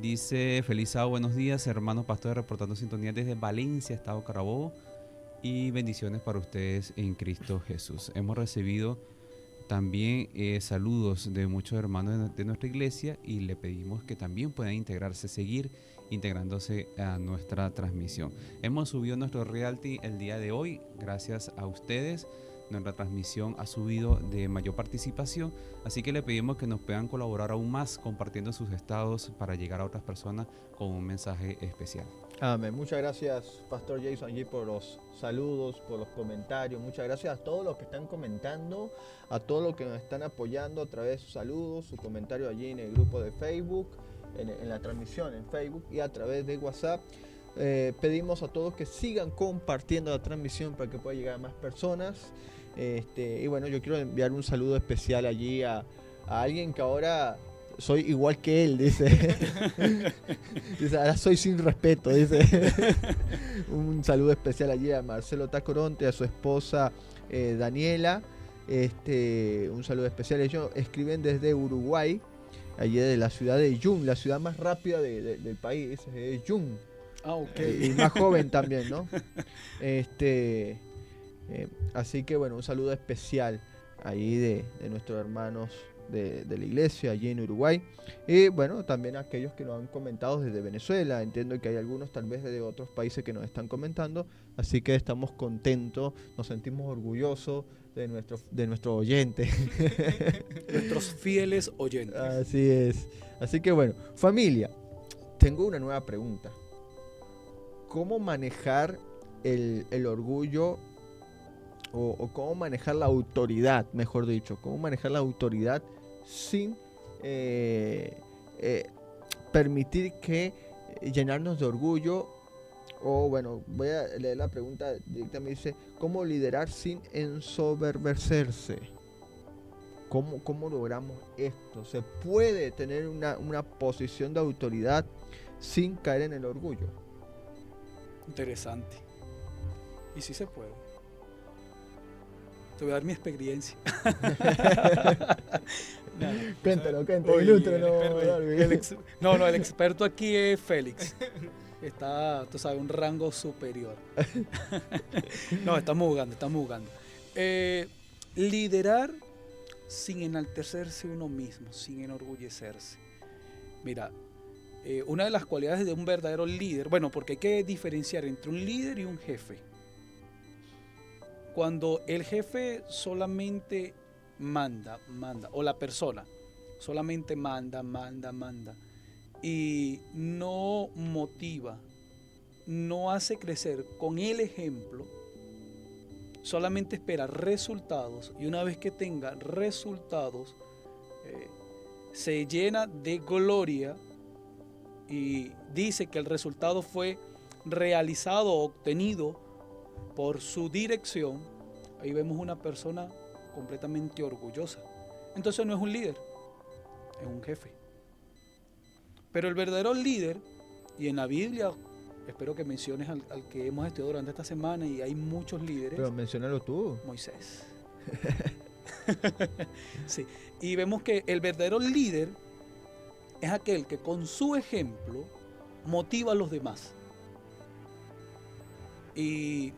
dice: feliz sábado, buenos días, hermanos pastores, reportando sintonía desde Valencia, Estado Carabobo, y bendiciones para ustedes en Cristo Jesús. Hemos recibido también saludos de muchos hermanos de nuestra iglesia, y le pedimos que también puedan integrarse, seguir integrándose a nuestra transmisión. Hemos subido nuestro reality el día de hoy, gracias a ustedes. Nuestra transmisión ha subido de mayor participación, así que le pedimos que nos puedan colaborar aún más compartiendo sus estados para llegar a otras personas con un mensaje especial. Amén. Muchas gracias, Pastor Jason, allí por los saludos, por los comentarios. Muchas gracias a todos los que están comentando, a todos los que nos están apoyando a través de sus saludos, su comentario allí en el grupo de Facebook, en la transmisión en Facebook y a través de WhatsApp. Pedimos a todos que sigan compartiendo la transmisión para que pueda llegar a más personas. Y bueno, yo quiero enviar un saludo especial allí a alguien que ahora soy igual que él, dice. Dice: ahora soy sin respeto, dice. Un saludo especial allí a Marcelo Tacoronte, a su esposa Daniela. Un saludo especial. Ellos escriben desde Uruguay, allí de la ciudad de Yun, la ciudad más rápida del país, es Yun. Ah, ok. Y más joven también, ¿no? Así que bueno, un saludo especial ahí de nuestros hermanos de la iglesia allí en Uruguay. Y bueno, también a aquellos que nos han comentado desde Venezuela. Entiendo que hay algunos tal vez de otros países que nos están comentando, así que estamos contentos, nos sentimos orgullosos de nuestros oyentes. Nuestros fieles oyentes. Así es. Así que bueno, familia, tengo una nueva pregunta. ¿Cómo manejar el orgullo o cómo manejar la autoridad, mejor dicho? ¿Cómo manejar la autoridad sin permitir que llenarnos de orgullo? O bueno, voy a leer la pregunta directamente. Dice: ¿cómo liderar sin ensoberbecerse? ¿Cómo logramos esto? ¿Se puede tener una posición de autoridad sin caer en el orgullo? Interesante. Y sí se puede. Te voy a dar mi experiencia. Cuéntalo, Oye, ilústranos. el experto aquí es Félix. está, tú sabes, un rango superior. No, estamos jugando. Liderar sin enaltecerse uno mismo, sin enorgullecerse. Mira, una de las cualidades de un verdadero líder, bueno, porque hay que diferenciar entre un líder y un jefe. Cuando el jefe solamente manda, o la persona solamente manda, y no motiva, no hace crecer con el ejemplo, solamente espera resultados, y una vez que tenga resultados, se llena de gloria y dice que el resultado fue realizado o obtenido por su dirección. Ahí vemos una persona completamente orgullosa. Entonces no es un líder, es un jefe. Pero el verdadero líder, y en la Biblia, espero que menciones al que hemos estudiado durante esta semana, y hay muchos líderes. Pero menciónalo tú. Moisés. Sí. Y vemos que el verdadero líder es aquel que con su ejemplo motiva a los demás. Y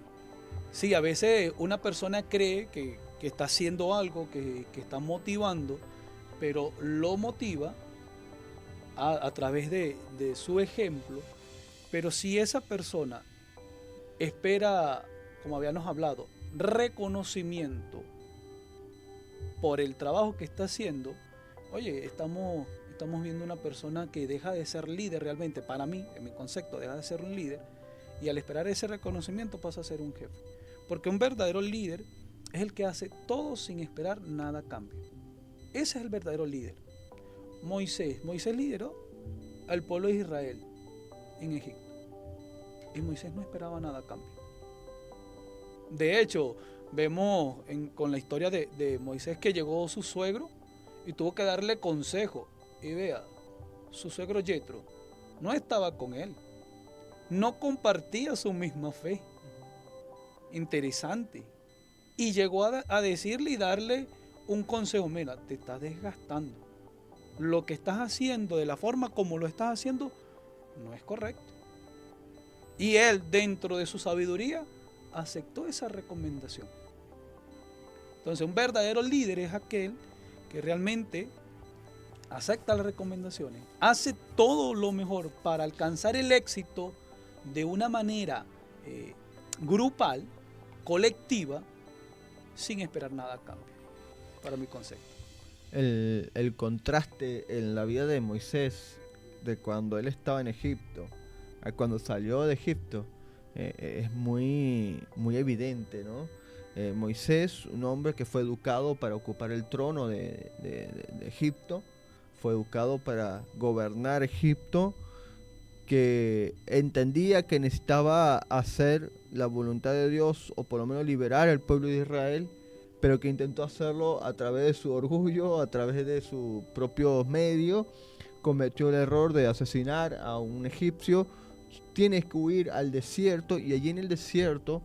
sí, a veces una persona cree que está haciendo algo, que está motivando, pero lo motiva a través de su ejemplo. Pero si esa persona espera, como habíamos hablado, reconocimiento por el trabajo que está haciendo, oye, estamos viendo una persona que deja de ser líder realmente. Para mí, en mi concepto, deja de ser un líder, y al esperar ese reconocimiento pasa a ser un jefe. Porque un verdadero líder es el que hace todo sin esperar nada a cambio. Ese es el verdadero líder. Moisés lideró al pueblo de Israel en Egipto, y Moisés no esperaba nada a cambio. De hecho, vemos con la historia de Moisés que llegó su suegro y tuvo que darle consejo. Y vea, su suegro Yetro no estaba con él, no compartía su misma fe. Interesante. Y llegó a decirle y darle un consejo: mira, te estás desgastando. Lo que estás haciendo, de la forma como lo estás haciendo, no es correcto. Y él, dentro de su sabiduría, aceptó esa recomendación. Entonces, un verdadero líder es aquel que realmente acepta las recomendaciones, hace todo lo mejor para alcanzar el éxito de una manera grupal, colectiva, sin esperar nada a cambio, para mi concepto. El contraste en la vida de Moisés, de cuando él estaba en Egipto a cuando salió de Egipto, es muy evidente, ¿no? Moisés, un hombre que fue educado para ocupar el trono de Egipto, fue educado para gobernar Egipto, que entendía que necesitaba hacer la voluntad de Dios, o por lo menos liberar al pueblo de Israel, pero que intentó hacerlo a través de su orgullo, a través de sus propios medios. Cometió el error de asesinar a un egipcio. Tienes que huir al desierto, y allí en el desierto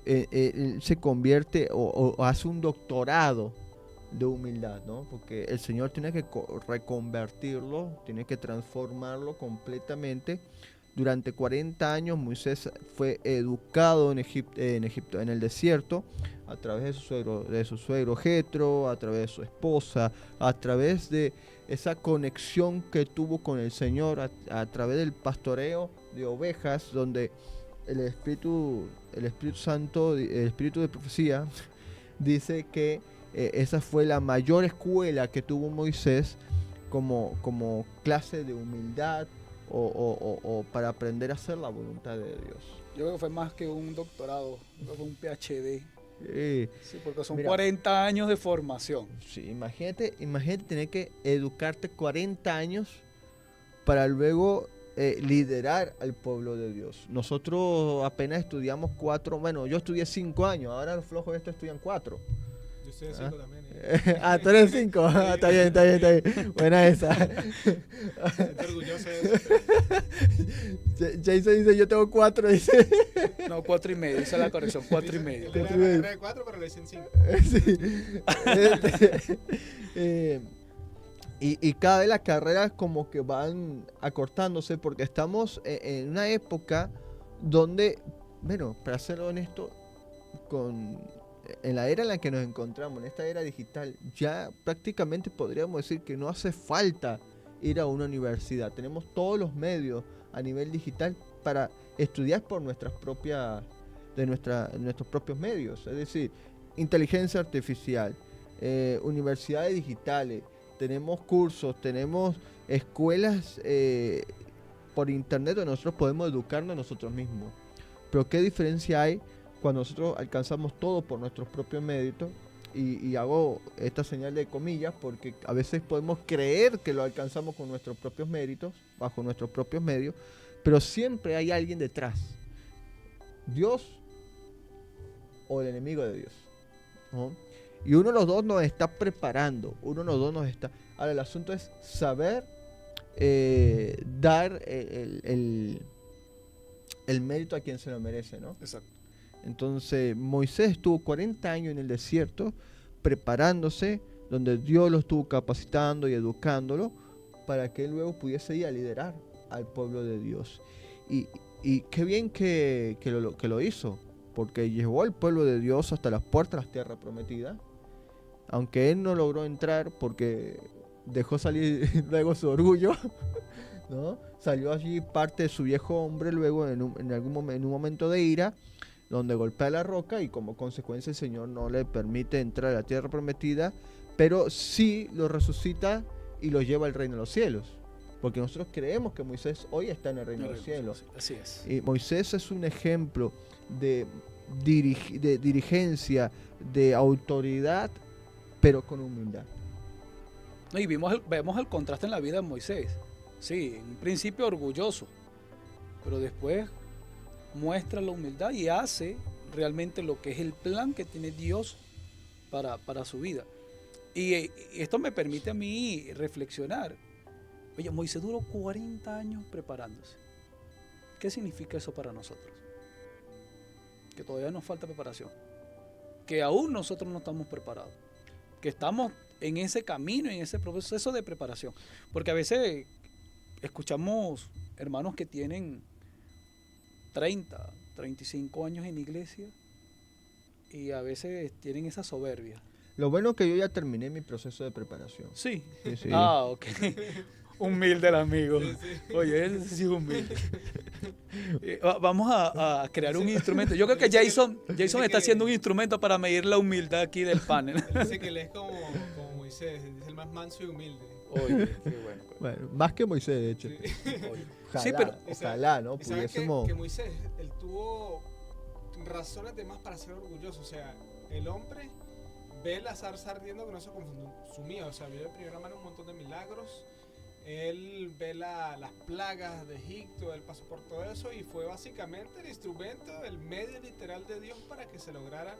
se convierte o hace un doctorado de humildad, ¿no? Porque el Señor tiene que reconvertirlo, tiene que transformarlo completamente. Durante 40 años Moisés fue educado en Egipto, en el desierto, a través de su suegro Jetro, a través de su esposa, a través de esa conexión que tuvo con el Señor, a través del pastoreo de ovejas, donde el Espíritu Santo, el Espíritu de profecía, dice que esa fue la mayor escuela que tuvo Moisés como clase de humildad, o para aprender a hacer la voluntad de Dios. Yo creo que fue más que un doctorado, fue un PhD. Sí, porque son 40 años de formación. Sí, imagínate tener que educarte 40 años para luego liderar al pueblo de Dios. Nosotros apenas estudiamos 4, bueno, yo estudié 5 años, ahora los flojos estos estudian 4. Yo estoy de 5 también. Tú eres 5. Está bien. Buena esa. Estoy orgulloso de eso. Jason dice, yo tengo 4, dice. No, 4 y medio, esa es la corrección, 4 y medio. Era de 4, pero le dicen 5. Sí. Y cada vez las carreras como que van acortándose porque estamos en una época donde, bueno, para ser honesto, en la era en la que nos encontramos, en esta era digital, ya prácticamente podríamos decir que no hace falta ir a una universidad. Tenemos todos los medios a nivel digital para estudiar por nuestros propios medios. Es decir, inteligencia artificial, universidades digitales, tenemos cursos, tenemos escuelas por internet donde nosotros podemos educarnos nosotros mismos. Pero ¿qué diferencia hay cuando nosotros alcanzamos todo por nuestros propios méritos? Y hago esta señal de comillas porque a veces podemos creer que lo alcanzamos con nuestros propios méritos, bajo nuestros propios medios, pero siempre hay alguien detrás. Dios o el enemigo de Dios, ¿no? Y uno de los dos nos está preparando, Ahora, el asunto es saber dar el mérito a quien se lo merece, ¿no? Exacto. Entonces, Moisés estuvo 40 años en el desierto preparándose, donde Dios lo estuvo capacitando y educándolo para que él luego pudiese ir a liderar al pueblo de Dios. Y qué bien que lo hizo, porque llevó al pueblo de Dios hasta las puertas de la tierra prometida, aunque él no logró entrar porque dejó salir luego su orgullo, ¿no? Salió allí parte de su viejo hombre luego en un momento de ira, donde golpea la roca y como consecuencia el Señor no le permite entrar a la tierra prometida, pero sí lo resucita y lo lleva al reino de los cielos. Porque nosotros creemos que Moisés hoy está en el reino de los cielos. Así es. Y Moisés es un ejemplo de dirigencia, de autoridad, pero con humildad. No, y vemos el contraste en la vida de Moisés. Sí, en un principio orgulloso, pero después muestra la humildad y hace realmente lo que es el plan que tiene Dios para su vida. Y esto me permite a mí reflexionar. Oye, Moisés duró 40 años preparándose. ¿Qué significa eso para nosotros? Que todavía nos falta preparación. Que aún nosotros no estamos preparados. Que estamos en ese camino, en ese proceso de preparación. Porque a veces escuchamos hermanos que tienen 30, 35 años en iglesia y a veces tienen esa soberbia. Lo bueno es que yo ya terminé mi proceso de preparación. Sí. Sí. Ah, ok. Humilde el amigo. Oye, ese sí es humilde. Vamos a crear un instrumento. Yo creo que Jason está haciendo un instrumento para medir la humildad aquí del panel. Dice que él es como Moisés, es el más manso y humilde. Oye, qué bueno. Bueno, más que Moisés, de hecho. Sí. Oye. Ojalá, Sí, pero ojalá, ¿no? Y sabes Pudiésemos... que Moisés, él tuvo razones de más para ser orgulloso. O sea, el hombre ve la zarza ardiendo que no se consumía. O sea, vio de primera mano un montón de milagros. Él ve las plagas de Egipto, él pasó por todo eso y fue básicamente el instrumento, el medio literal de Dios para que se lograran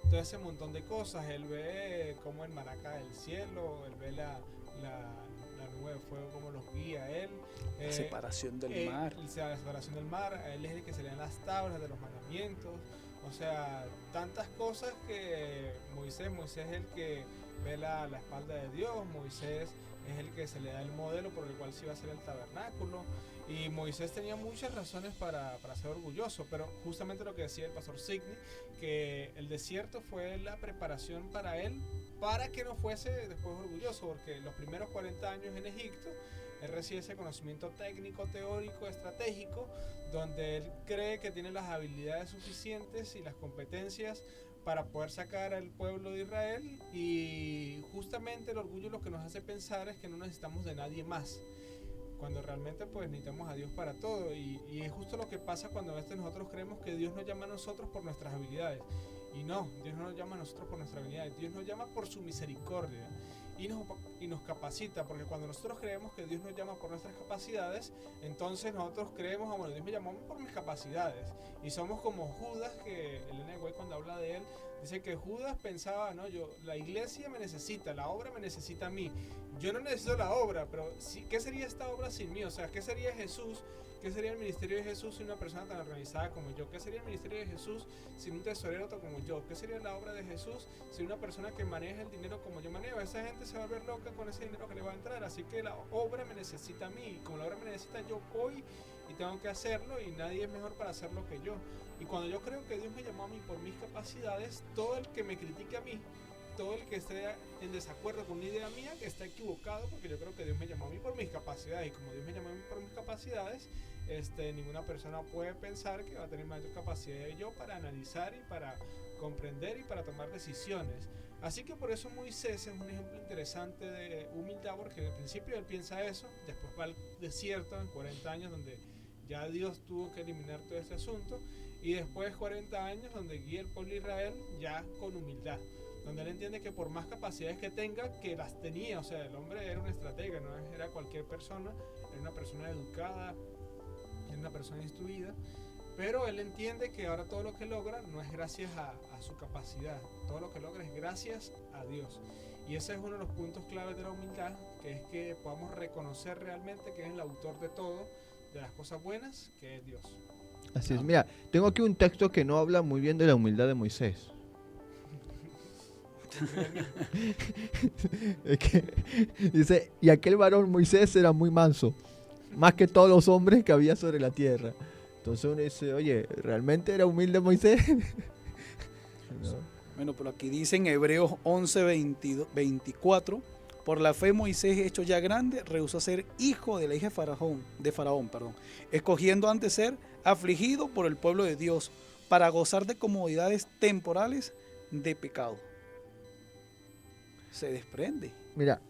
todo ese montón de cosas. Él ve cómo el maná cae del cielo, él ve la nube de fuego como los guía a él. La separación del mar. La separación del mar, a él es el que se le dan las tablas de los mandamientos. O sea, tantas cosas que Moisés es el que ve la espalda de Dios, Moisés es el que se le da el modelo por el cual se iba a hacer el tabernáculo. Y Moisés tenía muchas razones para ser orgulloso, pero justamente lo que decía el pastor Signy, que el desierto fue la preparación para él, para que no fuese después orgulloso, porque los primeros 40 años en Egipto, él recibe ese conocimiento técnico, teórico, estratégico, donde él cree que tiene las habilidades suficientes y las competencias para poder sacar al pueblo de Israel, y justamente el orgullo lo que nos hace pensar es que no necesitamos de nadie más, cuando realmente pues necesitamos a Dios para todo, y es justo lo que pasa cuando a veces nosotros creemos que Dios nos llama a nosotros por nuestras habilidades, y no, Dios no nos llama a nosotros por nuestras habilidades, Dios nos llama por su misericordia, y nos capacita, porque cuando nosotros creemos que Dios nos llama por nuestras capacidades, entonces nosotros creemos, bueno, Dios me llamó por mis capacidades, y somos como Judas, que Elena White cuando habla de él, dice que Judas pensaba, no, la iglesia me necesita, la obra me necesita a mí, yo no necesito la obra, pero ¿qué sería esta obra sin mí? O sea, ¿qué sería Jesús ¿Qué sería el ministerio de Jesús sin una persona tan organizada como yo? ¿Qué sería el ministerio de Jesús sin un tesorero como yo? ¿Qué sería la obra de Jesús sin una persona que maneja el dinero como yo manejo? Esa gente se va a ver loca con ese dinero que le va a entrar. Así que la obra me necesita a mí. Y como la obra me necesita, yo voy y tengo que hacerlo, y nadie es mejor para hacerlo que yo. Y cuando yo creo que Dios me llamó a mí por mis capacidades, todo el que me critique a mí, todo el que esté en desacuerdo con una idea mía, que está equivocado, porque yo creo que Dios me llamó a mí por mis capacidades, y como Dios me llamó a mí por mis capacidades, ninguna persona puede pensar que va a tener mayor capacidad que yo para analizar y para comprender y para tomar decisiones. Así que por eso Moisés es un ejemplo interesante de humildad, porque al principio él piensa eso, después va al desierto en 40 años donde ya Dios tuvo que eliminar todo este asunto, y después 40 años donde guía el pueblo de Israel ya con humildad, donde él entiende que por más capacidades que tenga, que las tenía, o sea, el hombre era un estratega, no era cualquier persona, era una persona educada, era una persona instruida, pero él entiende que ahora todo lo que logra no es gracias a su capacidad, todo lo que logra es gracias a Dios. Y ese es uno de los puntos claves de la humildad, que es que podamos reconocer realmente que es el autor de todo, de las cosas buenas, que es Dios. Así es. Mira, tengo aquí un texto que no habla muy bien de la humildad de Moisés. Es que dice, y aquel varón Moisés era muy manso, más que todos los hombres que había sobre la tierra. Entonces uno dice, oye, ¿realmente era humilde Moisés? No. Bueno, pero aquí dice en Hebreos 11, 24, por la fe Moisés, hecho ya grande, rehusó ser hijo de la hija de Faraón, escogiendo antes ser afligido por el pueblo de Dios, para gozar de comodidades temporales de pecado. Se desprende. Mira,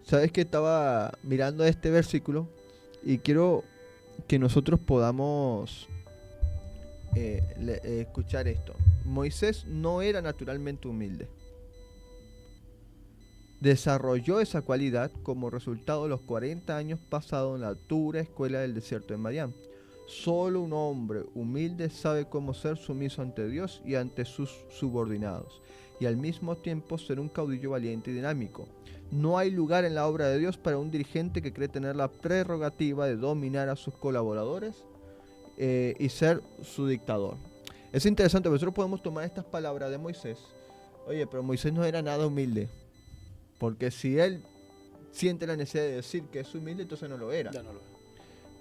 sabes que estaba mirando este versículo y quiero que nosotros podamos escuchar esto. Moisés no era naturalmente humilde. Desarrolló esa cualidad como resultado de los 40 años pasados en la dura escuela del desierto de Madián. Solo un hombre humilde sabe cómo ser sumiso ante Dios y ante sus subordinados, y al mismo tiempo ser un caudillo valiente y dinámico. No hay lugar en la obra de Dios para un dirigente que cree tener la prerrogativa de dominar a sus colaboradores y ser su dictador. Es interesante, nosotros podemos tomar estas palabras de Moisés. Oye, pero Moisés no era nada humilde, porque si él siente la necesidad de decir que es humilde, entonces no lo era. Ya no lo veo.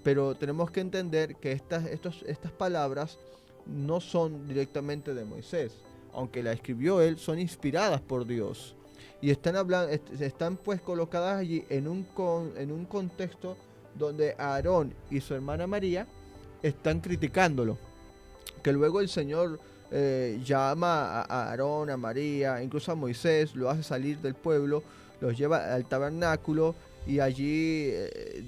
Pero tenemos que entender que estas palabras no son directamente de Moisés, aunque la escribió él, son inspiradas por Dios y están pues colocadas allí en un contexto donde Aarón y su hermana María están criticándolo, que luego el Señor llama a Aarón, a María, incluso a Moisés, lo hace salir del pueblo, los lleva al tabernáculo, y allí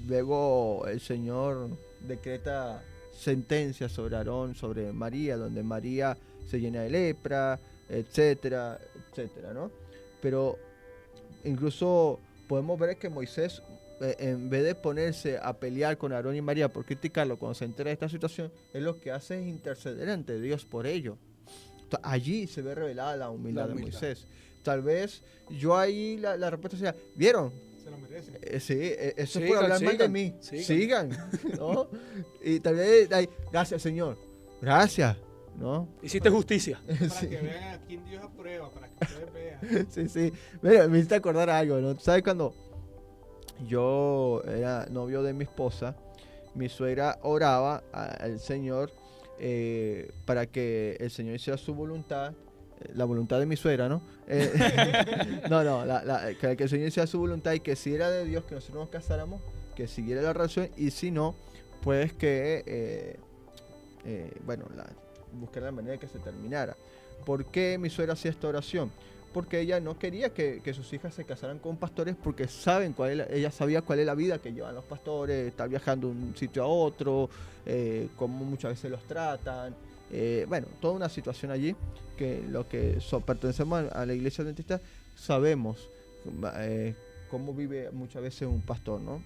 luego el Señor decreta sentencia sobre Aarón, sobre María, donde María se llena de lepra, etcétera, etcétera, ¿no? Pero incluso podemos ver que Moisés, en vez de ponerse a pelear con Aarón y María por criticarlo cuando se entera de esta situación, él lo que hace es interceder ante Dios por ello. Entonces, allí se ve revelada la humildad de Moisés. Tal vez yo ahí la respuesta sea, ¿vieron? Se lo merece. Sí, eso es por hablar mal de mí. Sigan, ¿no? Y tal vez, gracias Señor, gracias, ¿no? Hiciste justicia. Para Sí. que vean a quién Dios aprueba, para que ustedes vean. Sí. Mira, me hiciste acordar algo, ¿no? ¿Sabes cuando yo era novio de mi esposa? Mi suegra oraba al Señor para que el Señor hiciera su voluntad, la voluntad de mi suegra, ¿no? Que el Señor hiciera su voluntad, y que si era de Dios que nosotros nos casáramos, que siguiera la relación, y si no, pues que, buscar la manera de que se terminara. ¿Por qué mi suegra hacía esta oración? Porque ella no quería que sus hijas se casaran con pastores, porque ella sabía cuál es la vida que llevan los pastores, estar viajando de un sitio a otro, cómo muchas veces los tratan, toda una situación allí que los que pertenecemos a la iglesia adventista sabemos cómo vive muchas veces un pastor, ¿no?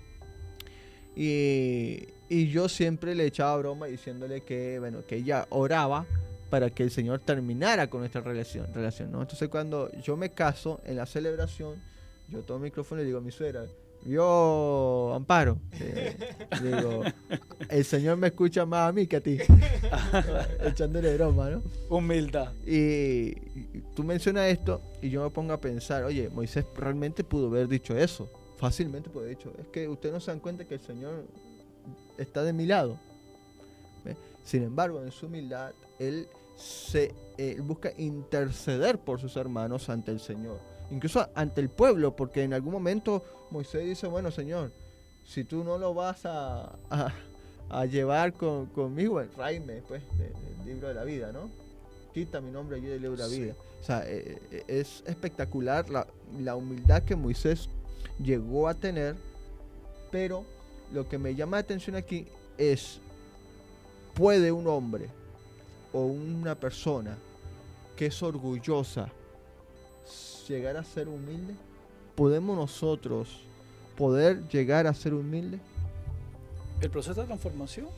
Y yo siempre le echaba broma diciéndole que ella oraba para que el Señor terminara con nuestra relación, ¿no? Entonces cuando yo me caso, en la celebración, yo tomo el micrófono y digo a mi suegra, Vio Amparo. Digo, el Señor me escucha más a mí que a ti. Echándole broma, ¿no? Humildad. Y tú mencionas esto y yo me pongo a pensar, oye, Moisés realmente pudo haber dicho eso. Fácilmente pudo haber dicho, es que ustedes no se dan cuenta que el Señor está de mi lado. ¿Ve? Sin embargo, en su humildad, él busca interceder por sus hermanos ante el Señor. Incluso ante el pueblo, porque en algún momento Moisés dice, bueno, Señor, si tú no lo vas a llevar conmigo, tráeme pues, del libro de la vida, ¿no? Quita mi nombre allí del libro de la vida. O sea, es espectacular la humildad que Moisés llegó a tener, pero lo que me llama la atención aquí es, ¿puede un hombre o una persona que es orgullosa llegar a ser humilde? ¿Podemos nosotros poder llegar a ser humildes? El proceso de transformación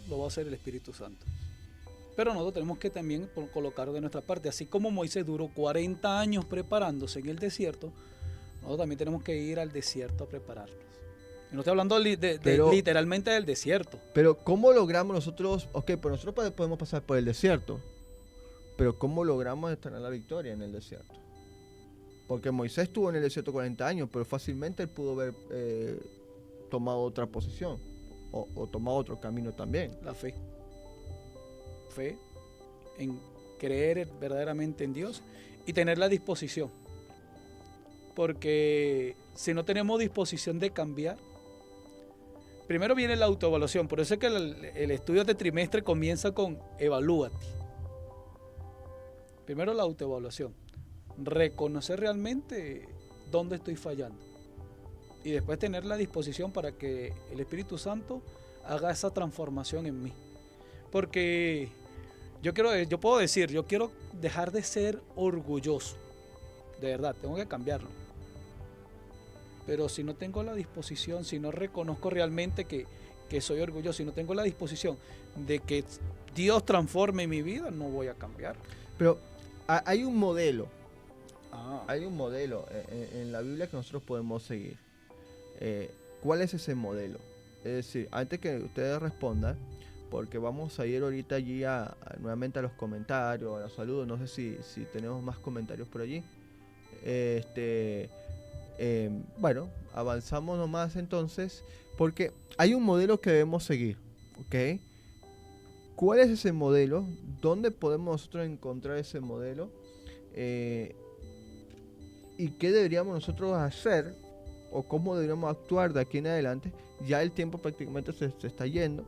lo va a hacer el Espíritu Santo. Pero nosotros tenemos que también colocar de nuestra parte. Así como Moisés duró 40 años preparándose en el desierto, nosotros también tenemos que ir al desierto a prepararnos. Y no estoy hablando literalmente del desierto. Pero ¿cómo logramos nosotros? Ok, pues nosotros podemos pasar por el desierto, pero ¿cómo logramos tener la victoria en el desierto? Porque Moisés estuvo en el desierto 40 años, pero fácilmente él pudo haber tomado otra posición o tomado otro camino también. La fe. Fe en creer verdaderamente en Dios y tener la disposición. Porque si no tenemos disposición de cambiar, primero viene la autoevaluación. Por eso es que el estudio de trimestre comienza con evalúate. Primero la autoevaluación. Reconocer realmente dónde estoy fallando. Y después tener la disposición para que el Espíritu Santo haga esa transformación en mí. Porque yo puedo decir, yo quiero dejar de ser orgulloso. De verdad, tengo que cambiarlo. Pero si no tengo la disposición, si no reconozco realmente que soy orgulloso, si no tengo la disposición de que Dios transforme mi vida, no voy a cambiar. Pero hay un modelo. Hay un modelo en la Biblia que nosotros podemos seguir. ¿Cuál es ese modelo? Es decir, antes que ustedes respondan, porque vamos a ir ahorita allí nuevamente a los comentarios, a los saludos. No sé si tenemos más comentarios por allí. Bueno, avanzamos nomás entonces, porque hay un modelo que debemos seguir, ¿ok? ¿Cuál es ese modelo? ¿Dónde podemos nosotros encontrar ese modelo? ¿Y qué deberíamos nosotros hacer? ¿O cómo deberíamos actuar de aquí en adelante? Ya el tiempo prácticamente se está yendo,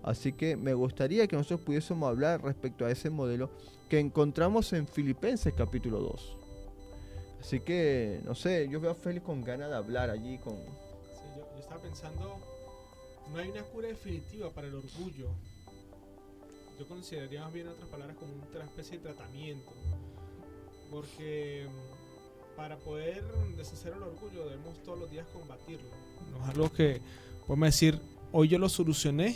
así que me gustaría que nosotros pudiésemos hablar respecto a ese modelo que encontramos en Filipenses capítulo 2. Así que, no sé, yo veo a Félix con ganas de hablar allí con... Sí, yo estaba pensando, no hay una cura definitiva para el orgullo. Yo consideraría más bien, en otras palabras, como una especie de tratamiento. Porque para poder deshacer el orgullo debemos todos los días combatirlo. No es algo que podemos decir, hoy yo lo solucioné,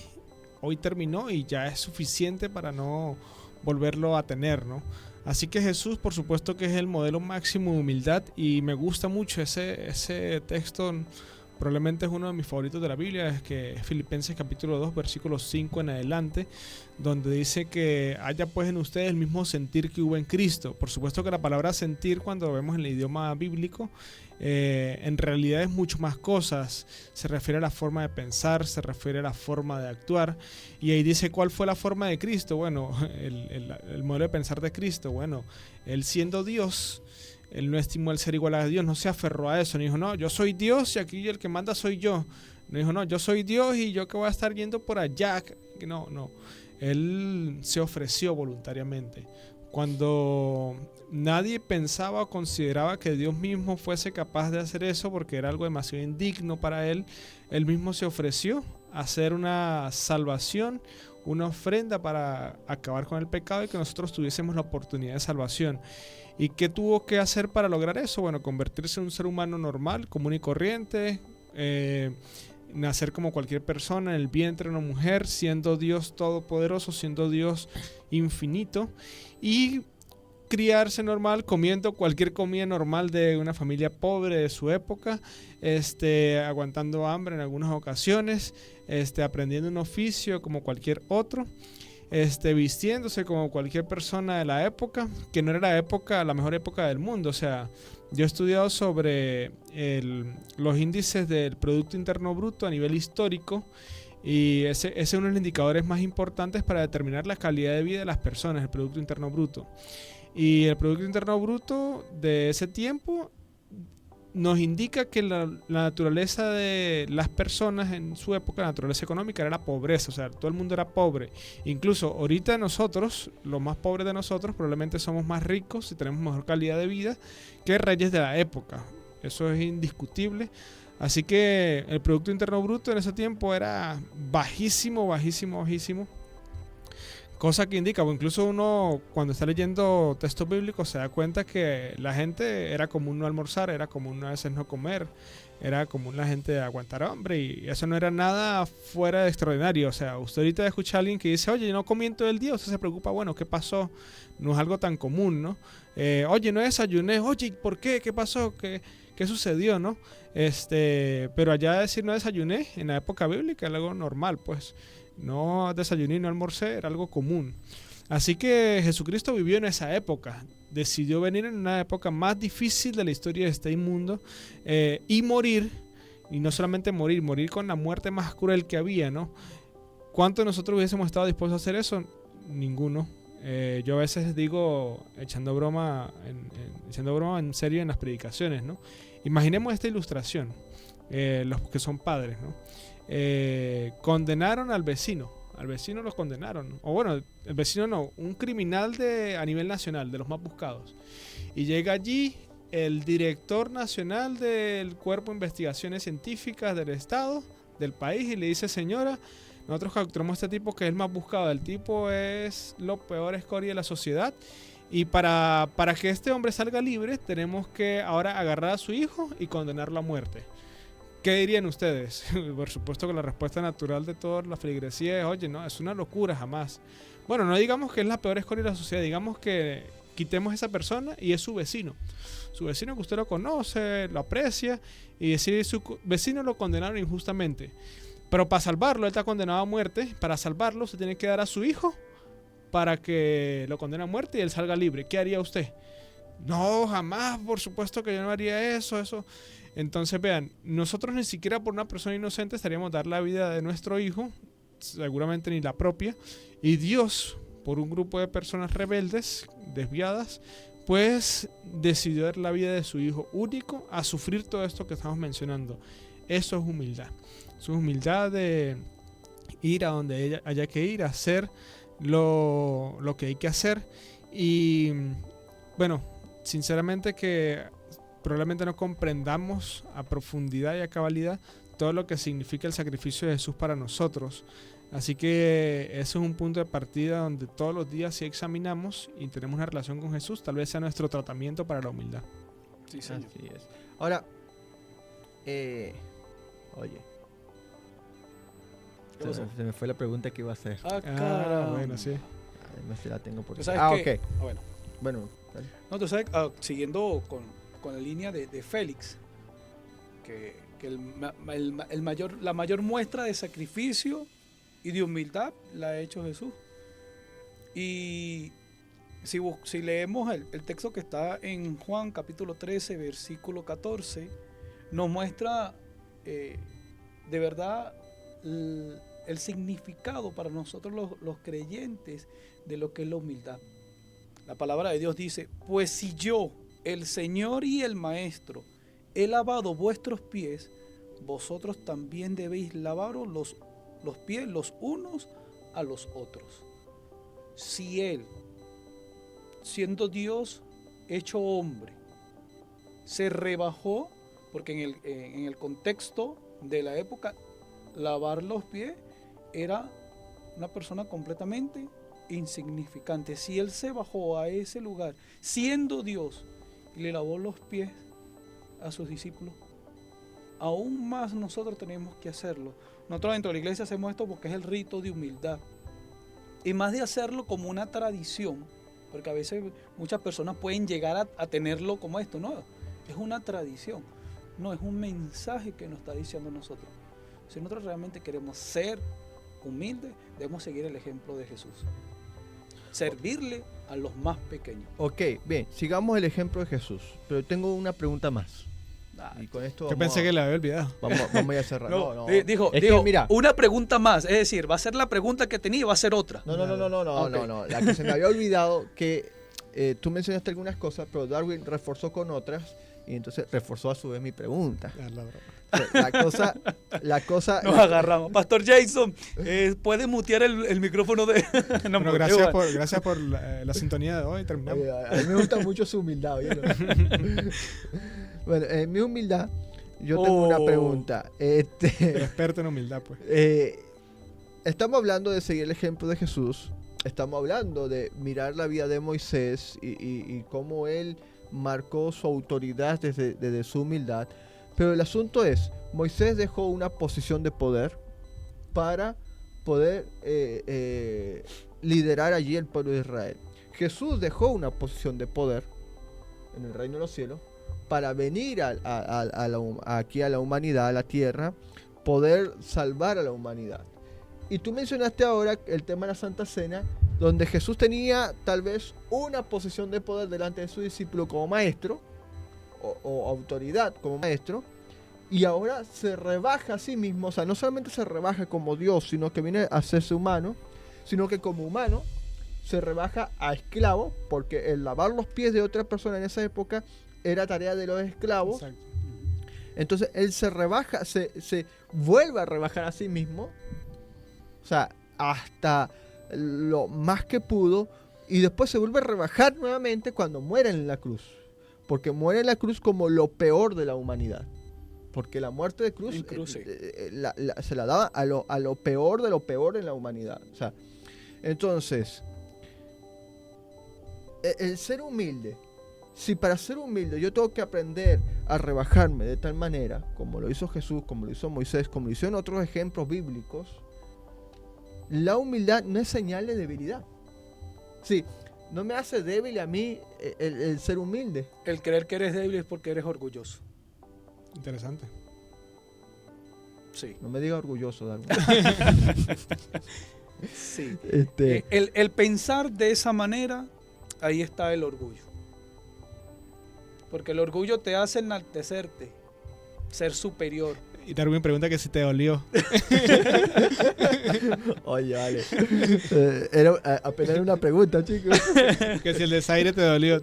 hoy terminó y ya es suficiente para no volverlo a tener, ¿no? Así que Jesús, por supuesto que es el modelo máximo de humildad y me gusta mucho ese texto, probablemente es uno de mis favoritos de la Biblia, es que es Filipenses capítulo 2, versículos 5 en adelante, donde dice que haya pues en ustedes el mismo sentir que hubo en Cristo. Por supuesto que la palabra sentir, cuando lo vemos en el idioma bíblico, en realidad es mucho más cosas. Se refiere a la forma de pensar, se refiere a la forma de actuar, y ahí dice cuál fue la forma de Cristo. Bueno, el modelo de pensar de Cristo, bueno, él siendo Dios, él no estimó el ser igual a Dios, no se aferró a eso, no dijo, no, yo soy Dios y aquí el que manda soy yo. No dijo, no, yo soy Dios y yo que voy a estar yendo por allá. No, él se ofreció voluntariamente. Cuando nadie pensaba o consideraba que Dios mismo fuese capaz de hacer eso porque era algo demasiado indigno para él, él mismo se ofreció a hacer una salvación, una ofrenda para acabar con el pecado y que nosotros tuviésemos la oportunidad de salvación. ¿Y qué tuvo que hacer para lograr eso? Bueno, convertirse en un ser humano normal, común y corriente, nacer como cualquier persona en el vientre de una mujer, siendo Dios todopoderoso, siendo Dios infinito. ¿Y criarse normal, comiendo cualquier comida normal de una familia pobre de su época, aguantando hambre en algunas ocasiones, aprendiendo un oficio como cualquier otro, vistiéndose como cualquier persona de la época, que no era la mejor época del mundo. O sea, yo he estudiado sobre los índices del Producto Interno Bruto a nivel histórico, y ese es uno de los indicadores más importantes para determinar la calidad de vida de las personas, el Producto Interno Bruto. Y el Producto Interno Bruto de ese tiempo nos indica que la naturaleza de las personas en su época, la naturaleza económica, era la pobreza. O sea, todo el mundo era pobre. Incluso ahorita nosotros, los más pobres de nosotros, probablemente somos más ricos y tenemos mejor calidad de vida que reyes de la época. Eso es indiscutible. Así que el Producto Interno Bruto en ese tiempo era bajísimo. Cosa que indica, o incluso uno cuando está leyendo textos bíblicos se da cuenta que la gente era común no almorzar, era común a veces no comer, era común la gente aguantar hambre, y eso no era nada fuera de extraordinario. O sea, usted ahorita escucha a alguien que dice, oye, yo no comí en todo el día, usted se preocupa, bueno, ¿qué pasó? No es algo tan común, ¿no? Oye, no desayuné, oye, ¿por qué? ¿Qué pasó? ¿Qué sucedió, no? Pero allá decir no desayuné en la época bíblica era algo normal, pues. No desayuné, no almorcé, era algo común. Así que Jesucristo vivió en esa época. Decidió venir en una época más difícil de la historia de este mundo, y morir, y no solamente morir con la muerte más cruel que había, ¿no? ¿Cuántos de nosotros hubiésemos estado dispuestos a hacer eso? Ninguno. Yo a veces digo, echando broma en serio en las predicaciones, ¿no? Imaginemos esta ilustración, los que son padres, ¿no? Condenaron al vecino los condenaron, o bueno, el vecino no, un criminal a nivel nacional, de los más buscados, y llega allí el director nacional del Cuerpo de Investigaciones Científicas del Estado, del país, y le dice, señora, nosotros capturamos a este tipo que es el más buscado, el tipo es lo peor escoria de la sociedad, y para que este hombre salga libre tenemos que ahora agarrar a su hijo y condenarlo a muerte. ¿Qué dirían ustedes? Por supuesto que la respuesta natural de toda la feligresía es, oye, no, es una locura, jamás. Bueno, no digamos que es la peor escoria de la sociedad, digamos que quitemos a esa persona y es su vecino. Su vecino que usted lo conoce, lo aprecia, y decir su vecino lo condenaron injustamente. Pero para salvarlo, él está condenado a muerte, para salvarlo se tiene que dar a su hijo para que lo condene a muerte y él salga libre. ¿Qué haría usted? No, jamás, por supuesto que yo no haría eso. Entonces vean, nosotros ni siquiera por una persona inocente estaríamos dar la vida de nuestro hijo, seguramente ni la propia, y Dios, por un grupo de personas rebeldes, desviadas, pues decidió dar la vida de su hijo único a sufrir todo esto que estamos mencionando. Eso es humildad. Eso es humildad de ir a donde haya que ir, a hacer lo que hay que hacer. Y bueno, sinceramente que probablemente no comprendamos a profundidad y a cabalidad todo lo que significa el sacrificio de Jesús para nosotros. Así que ese es un punto de partida donde todos los días si examinamos y tenemos una relación con Jesús, tal vez sea nuestro tratamiento para la humildad. Sí, señor. Así es. Ahora, oye, ¿Qué pasó? se me fue la pregunta que iba a hacer. Caramba. Bueno, sí. No se la tengo por ¿Tú aquí. sabes qué? Ok. Bueno, Bueno, dale. no, tú sabes, siguiendo con la línea de Félix, que la mayor muestra de sacrificio y de humildad la ha hecho Jesús. Y si leemos el texto que está en Juan capítulo 13, versículo 14, nos muestra de verdad el significado para nosotros los creyentes de lo que es la humildad. La palabra de Dios dice, pues si yo, el Señor y el Maestro, he lavado vuestros pies, vosotros también debéis lavaros los pies los unos a los otros. Si Él, siendo Dios hecho hombre, se rebajó, porque en el contexto de la época, lavar los pies era una persona completamente insignificante. Si Él se bajó a ese lugar, siendo Dios, y le lavó los pies a sus discípulos, aún más nosotros tenemos que hacerlo. Nosotros dentro de la iglesia hacemos esto porque es el rito de humildad. Y más de hacerlo como una tradición, porque a veces muchas personas pueden llegar a tenerlo como esto, no, es una tradición, no, es un mensaje que nos está diciendo nosotros. Si nosotros realmente queremos ser humildes, debemos seguir el ejemplo de Jesús, servirle a los más pequeños. Ok, bien, sigamos el ejemplo de Jesús, pero tengo una pregunta más. Y con esto Yo pensé que la había olvidado. vamos a cerrar. No. Dijo, Mira, una pregunta más, es decir, va a ser la pregunta que tenía y va a ser otra. No. La que se me había olvidado que tú mencionaste algunas cosas, pero Darwin reforzó con otras y entonces reforzó a su vez mi pregunta. La cosa. Nos agarramos. Pastor Jason, ¿puede mutear el micrófono de? No, bueno, gracias por la sintonía de hoy. Terminamos. A mí me gusta mucho su humildad. Bueno, en mi humildad, yo tengo una pregunta. Experto en humildad, pues. Estamos hablando de seguir el ejemplo de Jesús. Estamos hablando de mirar la vida de Moisés y cómo él marcó su autoridad desde su humildad. Pero el asunto es, Moisés dejó una posición de poder para poder liderar allí el pueblo de Israel. Jesús dejó una posición de poder en el reino de los cielos para venir aquí a la humanidad, a la tierra, poder salvar a la humanidad. Y tú mencionaste ahora el tema de la Santa Cena, donde Jesús tenía tal vez una posición de poder delante de su discípulo como maestro, o autoridad como maestro, y ahora se rebaja a sí mismo. O sea, no solamente se rebaja como Dios, sino que viene a hacerse humano, sino que como humano se rebaja a esclavo, porque el lavar los pies de otra persona en esa época era tarea de los esclavos. Exacto. Entonces él se rebaja, se vuelve a rebajar a sí mismo, o sea, hasta lo más que pudo, y después se vuelve a rebajar nuevamente cuando muere en la cruz, porque muere en la cruz como lo peor de la humanidad, porque la muerte de cruz se la daba a lo peor de lo peor en la humanidad. O sea, entonces, el ser humilde, si para ser humilde yo tengo que aprender a rebajarme de tal manera, como lo hizo Jesús, como lo hizo Moisés, como lo hicieron otros ejemplos bíblicos, la humildad no es señal de debilidad. Sí, no me hace débil a mí el ser humilde. El creer que eres débil es porque eres orgulloso. Interesante. Sí. No me diga orgulloso, Darwin. Sí. El pensar de esa manera, ahí está el orgullo. Porque el orgullo te hace enaltecerte, ser superior. Y Darwin pregunta que si te dolió. Oye, vale. Apenas era una pregunta, chicos. Que si el desaire te dolió.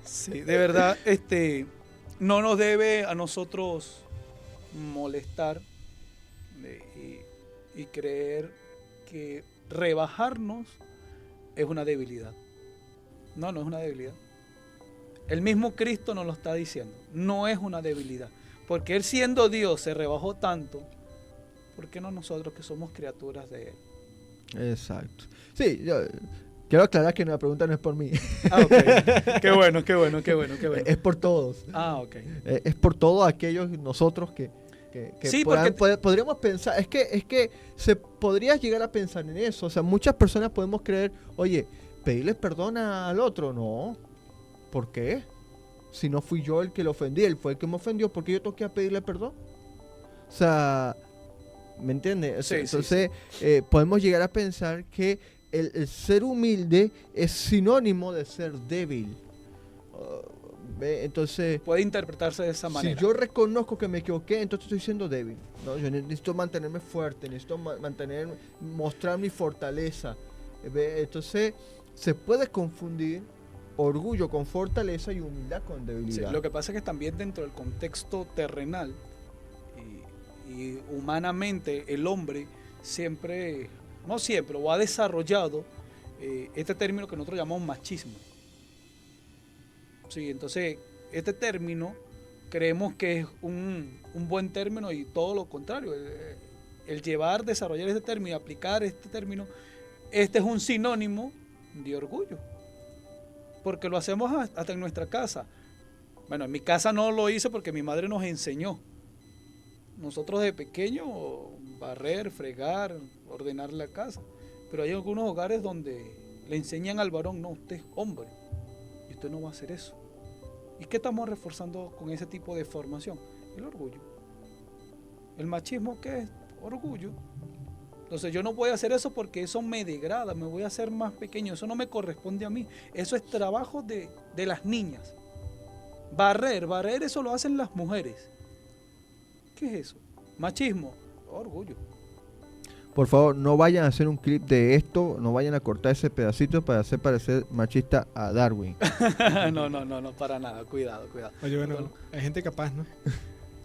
Sí, de verdad, no nos debe a nosotros molestar y creer que rebajarnos es una debilidad. No es una debilidad. El mismo Cristo nos lo está diciendo. No es una debilidad. Porque Él siendo Dios se rebajó tanto. ¿Por qué no nosotros que somos criaturas de Él? Exacto. Sí, yo quiero aclarar que la pregunta no es por mí. Ah, ok. Qué bueno. Es por todos. Ah, ok. Es por todos aquellos nosotros que sí, podríamos pensar. Es que se podría llegar a pensar en eso. O sea, muchas personas podemos creer, oye, pedirle perdón al otro. No. ¿Por qué? Si no fui yo el que lo ofendí, él fue el que me ofendió, ¿por qué yo tengo que pedirle perdón? O sea, ¿me entiendes? Sí, entonces, podemos llegar a pensar que el ser humilde es sinónimo de ser débil. Entonces, puede interpretarse de esa manera. Si yo reconozco que me equivoqué, entonces estoy siendo débil. ¿No? Yo necesito mantenerme fuerte, necesito mostrar mi fortaleza. Entonces, se puede confundir orgullo con fortaleza y humildad con debilidad. Sí, lo que pasa es que también dentro del contexto terrenal y humanamente el hombre siempre, no siempre, o ha desarrollado este término que nosotros llamamos machismo. Sí, entonces este término creemos que es un buen término y todo lo contrario. El desarrollar este término y aplicar este término, este es un sinónimo de orgullo. Porque lo hacemos hasta en nuestra casa. Bueno, en mi casa no lo hice porque mi madre nos enseñó. Nosotros de pequeño, barrer, fregar, ordenar la casa. Pero hay algunos hogares donde Le enseñan al varón, no, usted es hombre y usted no va a hacer eso. ¿Y qué estamos reforzando con ese tipo de formación? El orgullo. ¿El machismo qué es? Orgullo. Entonces yo no voy a hacer eso porque eso me degrada, me voy a hacer más pequeño, eso no me corresponde a mí. Eso es trabajo de las niñas. Barrer eso lo hacen las mujeres. ¿Qué es eso? Machismo, orgullo. Por favor, no vayan a hacer un clip de esto, no vayan a cortar ese pedacito para hacer parecer machista a Darwin. No, para nada, cuidado. Oye, bueno, hay gente capaz, ¿no?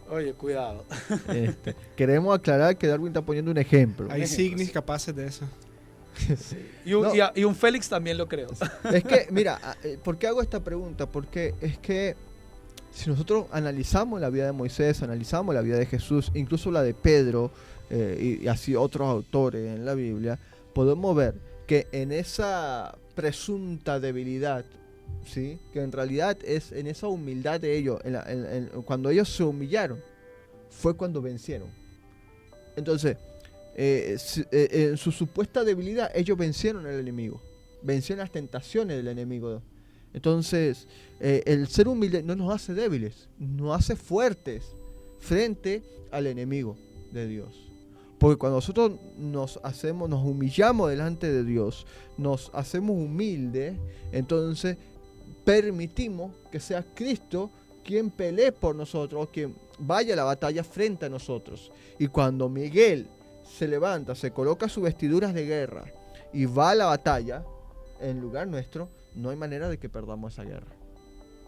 Oye, cuidado. Queremos aclarar que Darwin está poniendo un ejemplo. Hay signis capaces de eso. Y un Félix también lo creo. Es que, mira, ¿por qué hago esta pregunta? Porque es que si nosotros analizamos la vida de Moisés, analizamos la vida de Jesús, incluso la de Pedro, y así otros autores en la Biblia, podemos ver que en esa presunta debilidad, ¿sí?, que en realidad es en esa humildad de ellos, cuando ellos se humillaron, fue cuando vencieron. Entonces, en su supuesta debilidad, ellos vencieron al enemigo, vencieron las tentaciones del enemigo. Entonces, el ser humilde no nos hace débiles, nos hace fuertes frente al enemigo de Dios. Porque cuando nosotros nos humillamos delante de Dios, nos hacemos humildes, entonces permitimos que sea Cristo quien pelee por nosotros, quien vaya a la batalla frente a nosotros. Y cuando Miguel se levanta, se coloca sus vestiduras de guerra y va a la batalla en lugar nuestro, no hay manera de que perdamos esa guerra.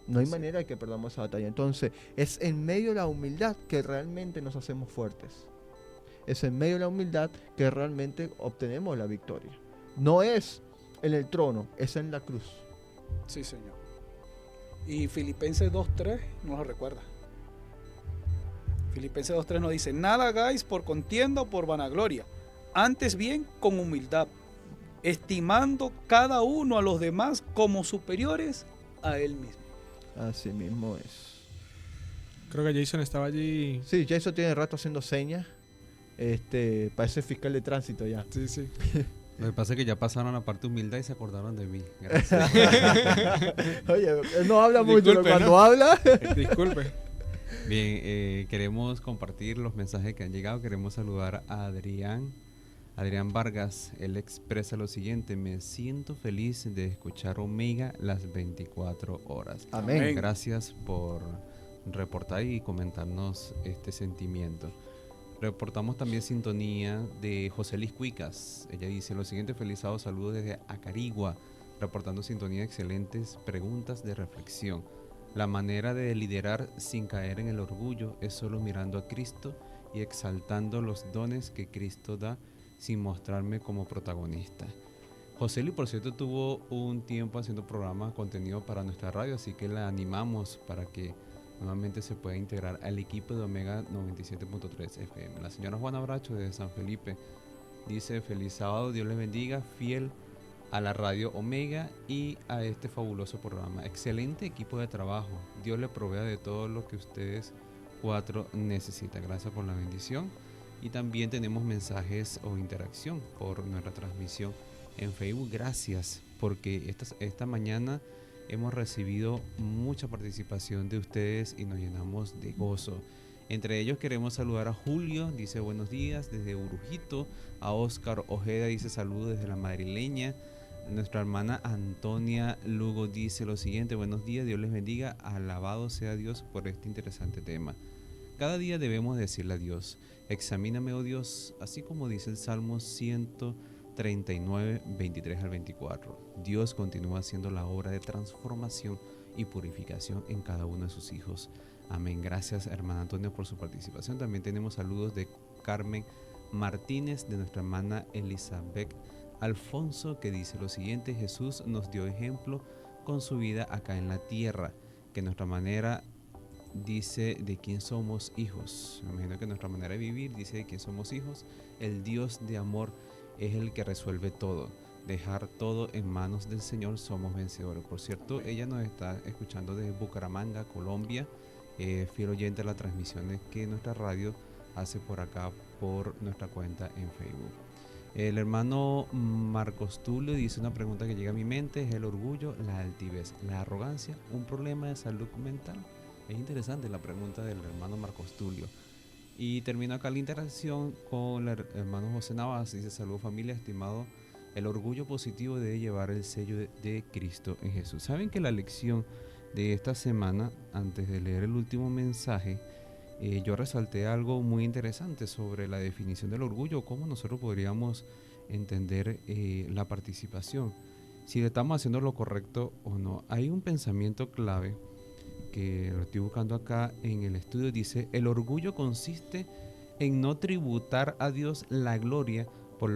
No hay manera de que perdamos esa batalla. Entonces, es en medio de la humildad que realmente nos hacemos fuertes. Es en medio de la humildad que realmente obtenemos la victoria. No es en el trono, es en la cruz. Sí, Señor. Y Filipenses 2.3 nos lo recuerda. Filipenses 2.3 nos dice: nada hagáis por contienda o por vanagloria, antes bien con humildad, estimando cada uno a los demás como superiores a él mismo. Así mismo es. Creo que Jason estaba allí. Sí, Jason tiene rato haciendo señas. Parece fiscal de tránsito ya. Sí. Lo que pasa es que ya pasaron la parte humildad y se acordaron de mí. Gracias. Oye, él no habla mucho, pero Disculpe, cuando ¿no? habla... Disculpe. Bien, queremos compartir los mensajes que han llegado. Queremos saludar a Adrián Vargas. Él expresa lo siguiente: me siento feliz de escuchar Omega las 24 horas. Amén. Gracias por reportar y comentarnos este sentimiento. Reportamos también sintonía de José Liz Cuicas. Ella dice lo siguiente: feliz sábado, saludos desde Acarigua, reportando sintonía, excelentes preguntas de reflexión. La manera de liderar sin caer en el orgullo es solo mirando a Cristo y exaltando los dones que Cristo da sin mostrarme como protagonista. José Luis, por cierto, tuvo un tiempo haciendo programas, contenido para nuestra radio, así que la animamos para que nuevamente se pueda integrar al equipo de Omega 97.3 FM. La señora Juana Bracho desde San Felipe dice: feliz sábado, Dios les bendiga, fiel a la radio Omega y a este fabuloso programa. Excelente equipo de trabajo, Dios les provea de todo lo que ustedes cuatro necesitan. Gracias por la bendición. Y también tenemos mensajes o interacción por nuestra transmisión en Facebook. Gracias, porque esta mañana hemos recibido mucha participación de ustedes y nos llenamos de gozo. Entre ellos queremos saludar a Julio, dice buenos días desde Urujito. A Oscar Ojeda dice saludos desde la Madrileña. Nuestra hermana Antonia Lugo dice lo siguiente: buenos días, Dios les bendiga, alabado sea Dios por este interesante tema. Cada día debemos decirle a Dios: examíname, oh Dios, así como dice el Salmo 139, 23 al 24. Dios continúa haciendo la obra de transformación y purificación en cada uno de sus hijos. Amén. Gracias, hermana Antonia, por su participación. También tenemos saludos de Carmen Martínez, de nuestra hermana Elizabeth Alfonso, que dice lo siguiente: Jesús nos dio ejemplo con su vida acá en la tierra, que nuestra manera dice de quién somos hijos. Me imagino que nuestra manera de vivir dice de quién somos hijos. El Dios de amor es el que resuelve todo. Dejar todo en manos del Señor, somos vencedores. Por cierto, ella nos está escuchando desde Bucaramanga, Colombia. Fiel oyente a las transmisiones que nuestra radio hace por acá, por nuestra cuenta en Facebook. El hermano Marcos Tulio dice una pregunta que llega a mi mente: ¿es el orgullo, la altivez, la arrogancia un problema de salud mental? Es interesante la pregunta del hermano Marcos Tulio. Y termino acá la interacción con el hermano José Navas. Dice: saludos familia, estimado. El orgullo positivo debe llevar el sello de Cristo en Jesús. Saben que la lección de esta semana, antes de leer el último mensaje, yo resalté algo muy interesante sobre la definición del orgullo, cómo nosotros podríamos entender la participación, si le estamos haciendo lo correcto o no. Hay un pensamiento clave que lo estoy buscando acá en el estudio. Dice: el orgullo consiste en no tributar a Dios la gloria por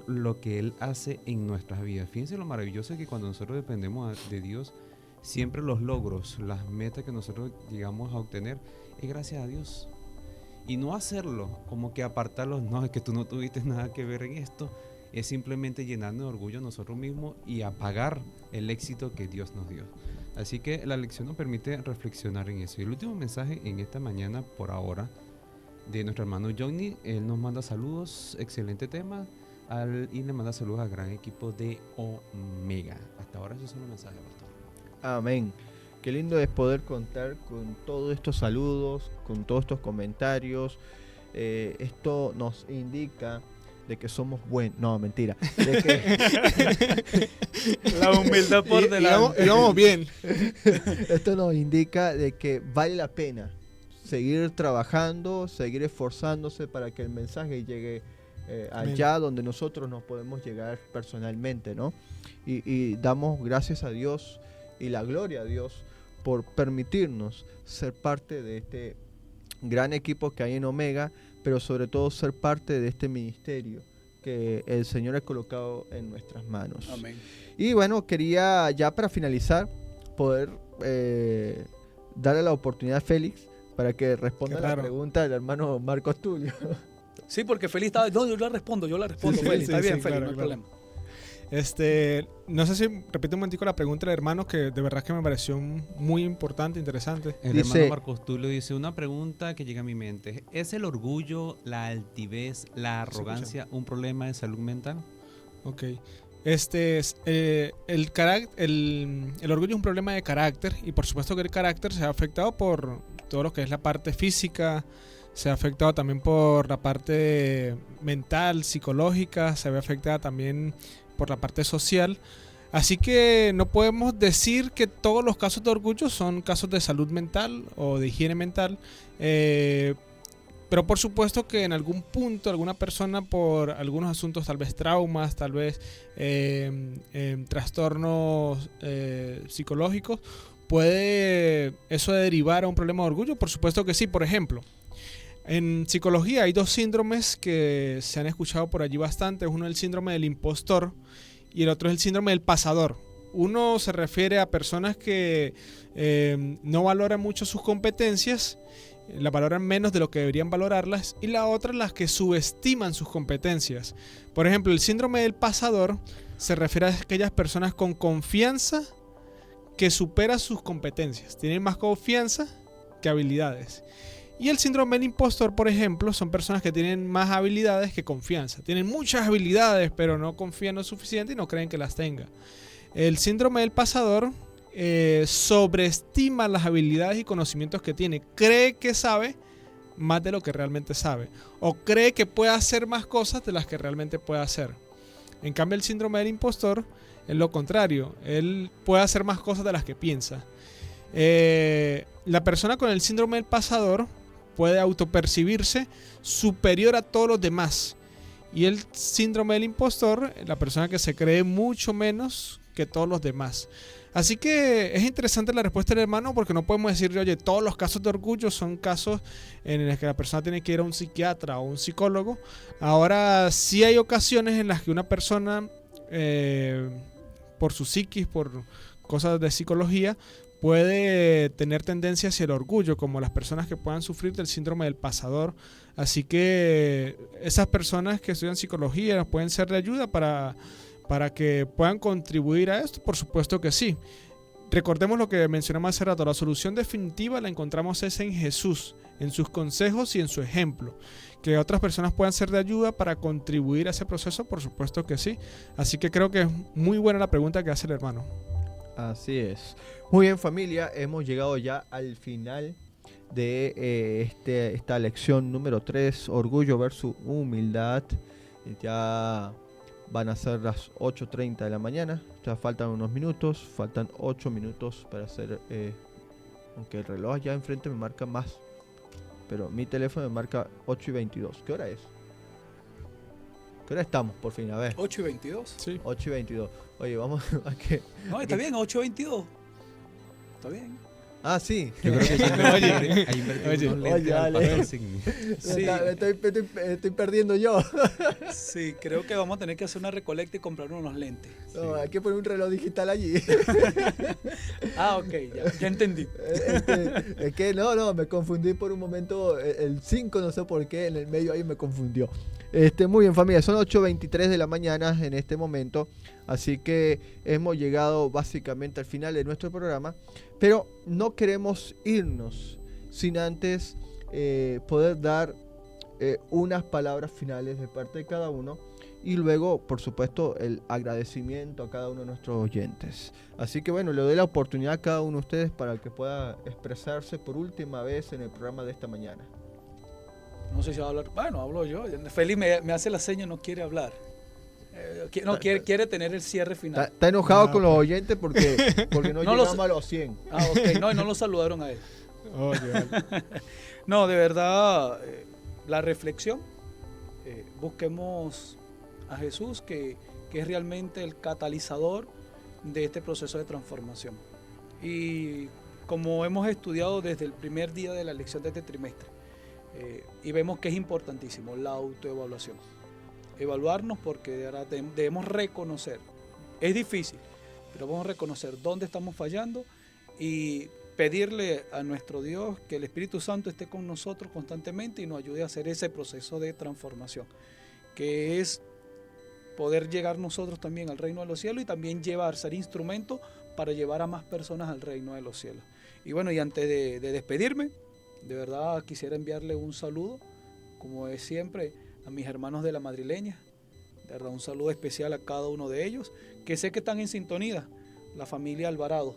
lo que Él hace en nuestras vidas. Fíjense lo maravilloso que cuando nosotros dependemos de Dios, siempre los logros, las metas que nosotros llegamos a obtener, es gracias a Dios. Y no hacerlo, como que apartarlos, no, es que tú no tuviste nada que ver en esto, es simplemente llenarnos de orgullo nosotros mismos y apagar el éxito que Dios nos dio. Así que la lección nos permite reflexionar en eso. Y el último mensaje en esta mañana, por ahora, de nuestro hermano Johnny. Él nos manda saludos, excelente tema, y le manda saludos al gran equipo de Omega. Hasta ahora esos son los mensajes, pastor. Amén. Qué lindo es poder contar con todos estos saludos, con todos estos comentarios. Esto nos indica de que somos buenos. No, mentira. De que La humildad por delante. Y vamos bien. esto nos indica de que vale la pena seguir trabajando, seguir esforzándose para que el mensaje llegue allá donde nosotros nos podemos llegar personalmente, ¿no? Y damos gracias a Dios y la gloria a Dios por permitirnos ser parte de este gran equipo que hay en Omega, pero sobre todo ser parte de este ministerio que el Señor ha colocado en nuestras manos. Amén. Y bueno, quería ya para finalizar poder darle la oportunidad a Félix para que responda la pregunta del hermano Marcos Tulio. Sí, porque Félix estaba... No, yo la respondo, Félix. Está bien, Félix, no hay problema. No sé si repite un momentico la pregunta del hermano, que de verdad que me pareció muy importante, interesante. El Dice, hermano Marcos Tulio dice: una pregunta que llega a mi mente: ¿es el orgullo, la altivez, la arrogancia un problema de salud mental? Ok. El orgullo es un problema de carácter, y por supuesto que el carácter se ha afectado por todo lo que es la parte física, se ha afectado también por la parte mental, psicológica, se ve afectada también por la parte social. Así que no podemos decir que todos los casos de orgullo son casos de salud mental o de higiene mental, pero por supuesto que en algún punto alguna persona, por algunos asuntos, tal vez traumas, tal vez trastornos psicológicos, puede eso derivar a un problema de orgullo. Por supuesto que sí. Por ejemplo, en psicología hay dos síndromes que se han escuchado por allí bastante. Uno es el síndrome del impostor y el otro es el síndrome del pasador. Uno se refiere a personas que no valoran mucho sus competencias, las valoran menos de lo que deberían valorarlas, y la otra las que subestiman sus competencias. Por ejemplo, el síndrome del pasador se refiere a aquellas personas con confianza que superan sus competencias, tienen más confianza que habilidades. Y el síndrome del impostor, por ejemplo, son personas que tienen más habilidades que confianza. Tienen muchas habilidades, pero no confían lo suficiente y no creen que las tenga. El síndrome del pasador sobreestima las habilidades y conocimientos que tiene. Cree que sabe más de lo que realmente sabe. O cree que puede hacer más cosas de las que realmente puede hacer. En cambio, el síndrome del impostor es lo contrario. Él puede hacer más cosas de las que piensa. La persona con el síndrome del pasador puede autopercibirse superior a todos los demás. Y el síndrome del impostor, la persona que se cree mucho menos que todos los demás. Así que es interesante la respuesta del hermano, porque no podemos decir, oye, todos los casos de orgullo son casos en los que la persona tiene que ir a un psiquiatra o un psicólogo. Ahora, sí hay ocasiones en las que una persona, por su psiquis, por cosas de psicología, puede tener tendencia hacia el orgullo, como las personas que puedan sufrir del síndrome del pasador. Así que esas personas que estudian psicología nos pueden ser de ayuda para que puedan contribuir a esto. Por supuesto que sí. recordemos lo que mencionamos hace rato, la solución definitiva la encontramos es en Jesús, en sus consejos y en su ejemplo. Que otras personas puedan ser de ayuda para contribuir a ese proceso, por supuesto que sí. Así que creo que es muy buena la pregunta que hace el hermano. Así es. Muy bien, familia, hemos llegado ya al final de esta lección número 3, orgullo versus humildad. Ya van a ser las 8:30 de la mañana, ya faltan unos minutos, faltan 8 minutos para hacer, aunque el reloj ya enfrente me marca más, pero mi teléfono me marca 8:22. ¿Qué hora es? ¿Qué hora estamos, por fin? A ver. 8:22. Sí. 8:22. Oye, vamos a que... No, está bien, 8:22. Está bien. Ah, sí. Yo creo que Oye, ahí invertimos oye, unos lentes oye, al Ale. pastor Signi. Sí. Estoy perdiendo yo. Sí, creo que vamos a tener que hacer una recolecta y comprar unos lentes. No, hay que poner un reloj digital allí. Ah, ok, ya entendí. Es que no, me confundí por un momento. El 5, no sé por qué, en el medio ahí me confundió. Muy bien, familia, son 8:23 de la mañana en este momento. Así que hemos llegado básicamente al final de nuestro programa. Pero no queremos irnos sin antes poder dar unas palabras finales de parte de cada uno. Y luego, por supuesto, el agradecimiento a cada uno de nuestros oyentes. Así que bueno, le doy la oportunidad a cada uno de ustedes para que pueda expresarse por última vez en el programa de esta mañana. No sé si va a hablar. Bueno, hablo yo. Félix me hace la seña, no quiere hablar. Quiere tener el cierre final. Está enojado con los oyentes porque no llegamos a los 100. Ah, ok. No lo saludaron a él. Oye, vale. No, de verdad, la reflexión. Busquemos a Jesús, que es realmente el catalizador de este proceso de transformación. Y como hemos estudiado desde el primer día de la lección de este trimestre, y vemos que es importantísimo la autoevaluación. Evaluarnos porque de verdad debemos reconocer, es difícil, pero vamos a reconocer dónde estamos fallando y pedirle a nuestro Dios que el Espíritu Santo esté con nosotros constantemente y nos ayude a hacer ese proceso de transformación, que es poder llegar nosotros también al reino de los cielos y también ser instrumento para llevar a más personas al reino de los cielos. Y bueno, y antes de despedirme, de verdad quisiera enviarle un saludo, como es siempre, a mis hermanos de la madrileña. De verdad, un saludo especial a cada uno de ellos, que sé que están en sintonía, la familia Alvarado.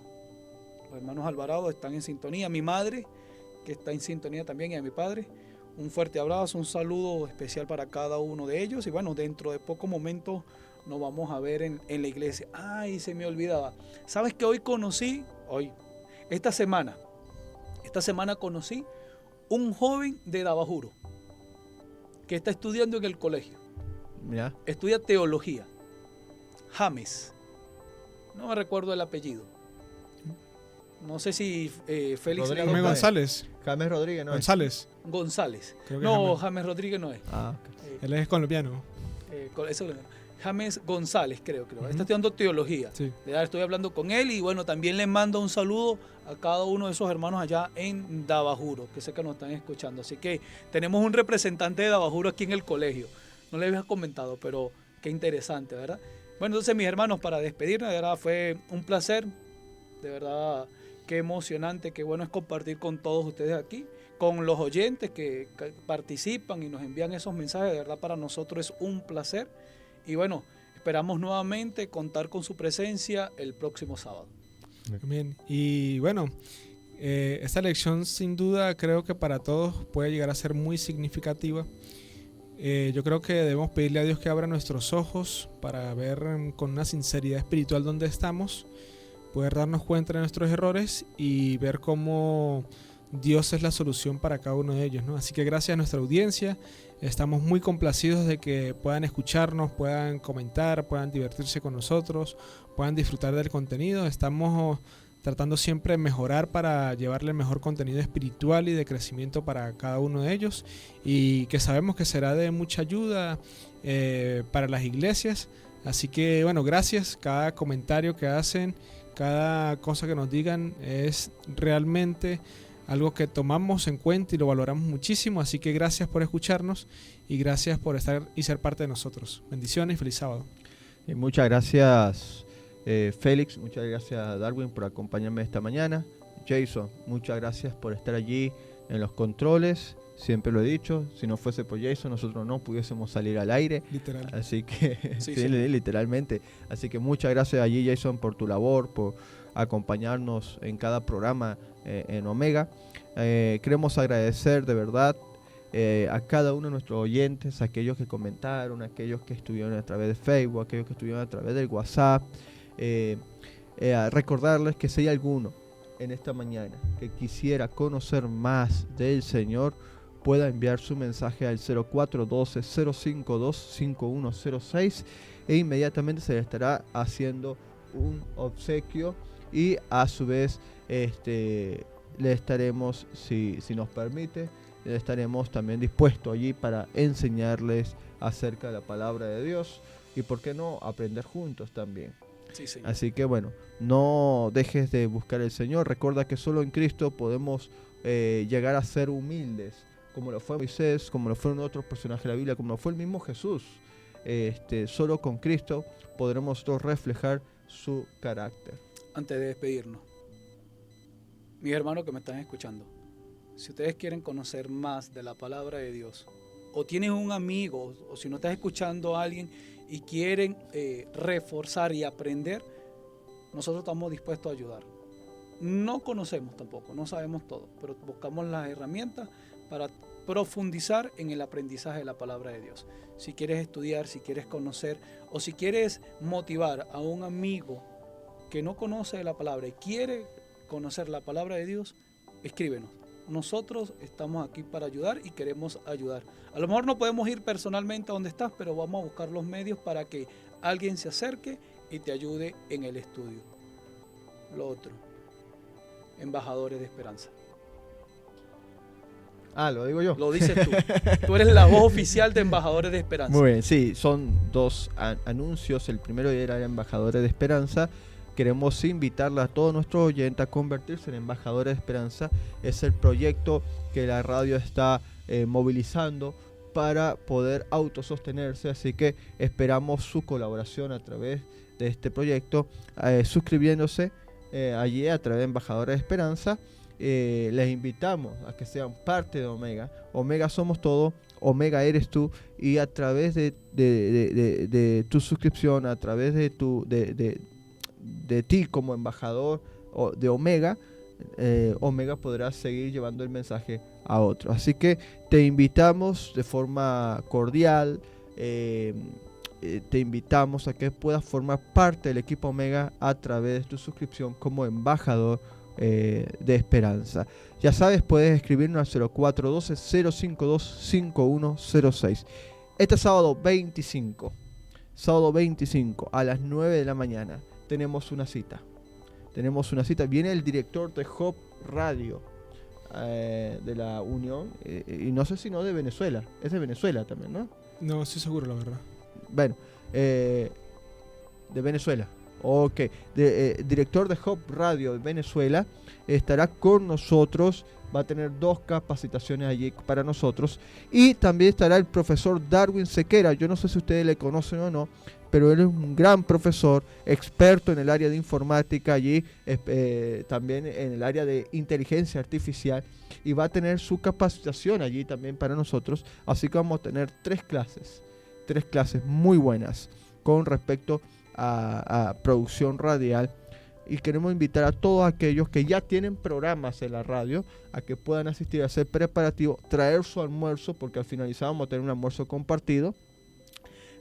Los hermanos Alvarado están en sintonía, a mi madre, que está en sintonía también, y a mi padre. Un fuerte abrazo, un saludo especial para cada uno de ellos. Y bueno, dentro de pocos momentos nos vamos a ver en la iglesia. Ay, se me olvidaba. ¿Sabes que esta semana conocí un joven de Dabajuro que está estudiando en el colegio? Mira. Estudia teología. James. No me recuerdo el apellido. No sé si Félix... James González. James Rodríguez, ¿no? González. Creo que No, James Rodríguez no es. Ah, ok. Él es colombiano. James González, creo. Está estudiando teología. Sí. Estoy hablando con él y bueno, también le mando un saludo a cada uno de esos hermanos allá en Dabajuro, que sé que nos están escuchando. Así que tenemos un representante de Dabajuro aquí en el colegio. No le había comentado, pero qué interesante, ¿verdad? Bueno, entonces mis hermanos, para despedirnos, de verdad fue un placer. De verdad, qué emocionante, qué bueno es compartir con todos ustedes aquí, con los oyentes que participan y nos envían esos mensajes. De verdad, para nosotros es un placer. Y bueno, esperamos nuevamente contar con su presencia el próximo sábado. Bien. Y bueno, esta lección sin duda creo que para todos puede llegar a ser muy significativa. Yo creo que debemos pedirle a Dios que abra nuestros ojos para ver con una sinceridad espiritual dónde estamos, poder darnos cuenta de nuestros errores y ver cómo Dios es la solución para cada uno de ellos, ¿no? Así que gracias a nuestra audiencia, estamos muy complacidos de que puedan escucharnos, puedan comentar, puedan divertirse con nosotros, puedan disfrutar del contenido. Estamos tratando siempre de mejorar para llevarle el mejor contenido espiritual y de crecimiento para cada uno de ellos, y que sabemos que será de mucha ayuda para las iglesias. Así que bueno, gracias. Cada comentario que hacen, cada cosa que nos digan es realmente algo que tomamos en cuenta y lo valoramos muchísimo. Así que gracias por escucharnos y gracias por estar y ser parte de nosotros. Bendiciones y feliz sábado. Y muchas gracias, Félix, muchas gracias Darwin por acompañarme esta mañana. Jason, muchas gracias por estar allí en los controles. Siempre lo he dicho, si no fuese por Jason nosotros no pudiésemos salir al aire. Literal. Así que, Sí, sí, sí. literalmente. Así que muchas gracias allí Jason por tu labor, por acompañarnos en cada programa en Omega. Queremos agradecer de verdad a cada uno de nuestros oyentes, aquellos que comentaron, aquellos que estuvieron a través de Facebook, aquellos que estuvieron a través del WhatsApp. A recordarles que si hay alguno en esta mañana que quisiera conocer más del Señor, pueda enviar su mensaje al 0412-052-5106 e inmediatamente se le estará haciendo un obsequio y a su vez le estaremos, si nos permite, le estaremos también dispuestos allí para enseñarles acerca de la palabra de Dios y por qué no aprender juntos también. Sí, señor. Así que bueno, no dejes de buscar al Señor. Recuerda que solo en Cristo podemos llegar a ser humildes, como lo fue Moisés, como lo fueron otros personajes de la Biblia, como lo fue el mismo Jesús. Solo con Cristo podremos nosotros reflejar su carácter. Antes de despedirnos, mis hermanos que me están escuchando, si ustedes quieren conocer más de la palabra de Dios, o tienen un amigo, o si no estás escuchando a alguien y quieren reforzar y aprender, nosotros estamos dispuestos a ayudar. No conocemos tampoco, no sabemos todo, pero buscamos las herramientas para profundizar en el aprendizaje de la palabra de Dios. Si quieres estudiar, si quieres conocer, o si quieres motivar a un amigo que no conoce la palabra y quiere conocer la palabra de Dios, escríbenos. Nosotros estamos aquí para ayudar y queremos ayudar. A lo mejor no podemos ir personalmente a donde estás, pero vamos a buscar los medios para que alguien se acerque y te ayude en el estudio. Lo otro, embajadores de esperanza. Lo digo yo. Lo dices tú. Tú eres la voz oficial de Embajadores de Esperanza. Muy bien, sí, son dos anuncios. El primero era Embajadores de Esperanza. Queremos invitarle a todos nuestros oyentes a convertirse en Embajadores de Esperanza. Es el proyecto que la radio está movilizando para poder autosostenerse. Así que esperamos su colaboración a través de este proyecto, suscribiéndose allí a través de Embajadores de Esperanza. Les invitamos a que sean parte de Omega. Omega somos todos, Omega eres tú, y a través de tu suscripción, a través de ti como embajador de Omega, Omega podrá seguir llevando el mensaje a otros. Así que te invitamos de forma cordial, te invitamos a que puedas formar parte del equipo Omega a través de tu suscripción como embajador de esperanza. Ya sabes, puedes escribirnos al 0412-052-5106. Este sábado 25 a las 9 de la mañana tenemos una cita. Viene el director de Hope Radio de la Unión, y no sé si no de Venezuela. Es de Venezuela también, ¿no? No estoy seguro, la verdad. Bueno, de Venezuela. Ok, director de Hope Radio de Venezuela estará con nosotros, va a tener 2 capacitaciones allí para nosotros, y también estará el profesor Darwin Sequera. Yo no sé si ustedes le conocen o no, pero él es un gran profesor, experto en el área de informática allí, también en el área de inteligencia artificial, y va a tener su capacitación allí también para nosotros. Así que vamos a tener 3 clases muy buenas con respecto a producción radial, y queremos invitar a todos aquellos que ya tienen programas en la radio a que puedan asistir a hacer preparativo, traer su almuerzo, porque al finalizar vamos a tener un almuerzo compartido.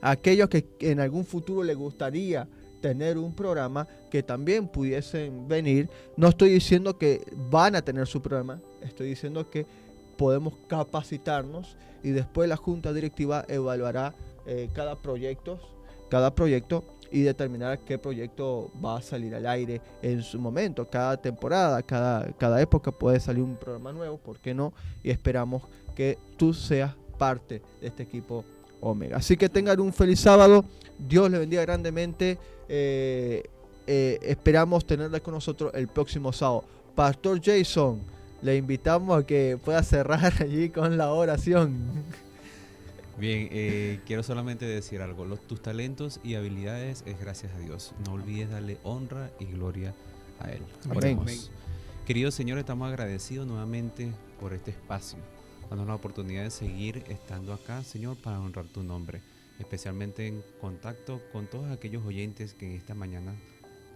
A aquellos que en algún futuro les gustaría tener un programa, que también pudiesen venir. No estoy diciendo que van a tener su programa, estoy diciendo que podemos capacitarnos y después la junta directiva evaluará cada proyecto y determinar qué proyecto va a salir al aire en su momento. Cada temporada, cada época puede salir un programa nuevo, ¿por qué no? Y esperamos que tú seas parte de este equipo Omega. Así que tengan un feliz sábado, Dios les bendiga grandemente. Esperamos tenerla con nosotros el próximo sábado. Pastor Jason, le invitamos a que pueda cerrar allí con la oración. Bien, quiero solamente decir algo. Tus talentos y habilidades es gracias a Dios. No olvides darle honra y gloria a Él. Amén. Oremos. Amén. Querido Señor, estamos agradecidos nuevamente por este espacio. Dándonos la oportunidad de seguir estando acá, Señor, para honrar tu nombre. Especialmente en contacto con todos aquellos oyentes que esta mañana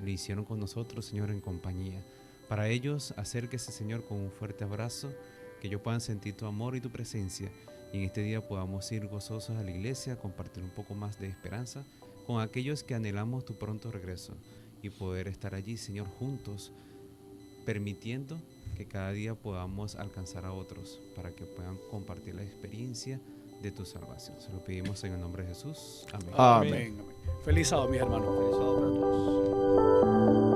lo hicieron con nosotros, Señor, en compañía. Para ellos, acérquese, Señor, con un fuerte abrazo, que ellos puedan sentir tu amor y tu presencia. Y en este día podamos ir gozosos a la iglesia, compartir un poco más de esperanza con aquellos que anhelamos tu pronto regreso y poder estar allí, Señor, juntos, permitiendo que cada día podamos alcanzar a otros para que puedan compartir la experiencia de tu salvación. Se lo pedimos en el nombre de Jesús. Amén. Amén. Amén. Feliz sábado, mis hermanos. Feliz sábado para todos.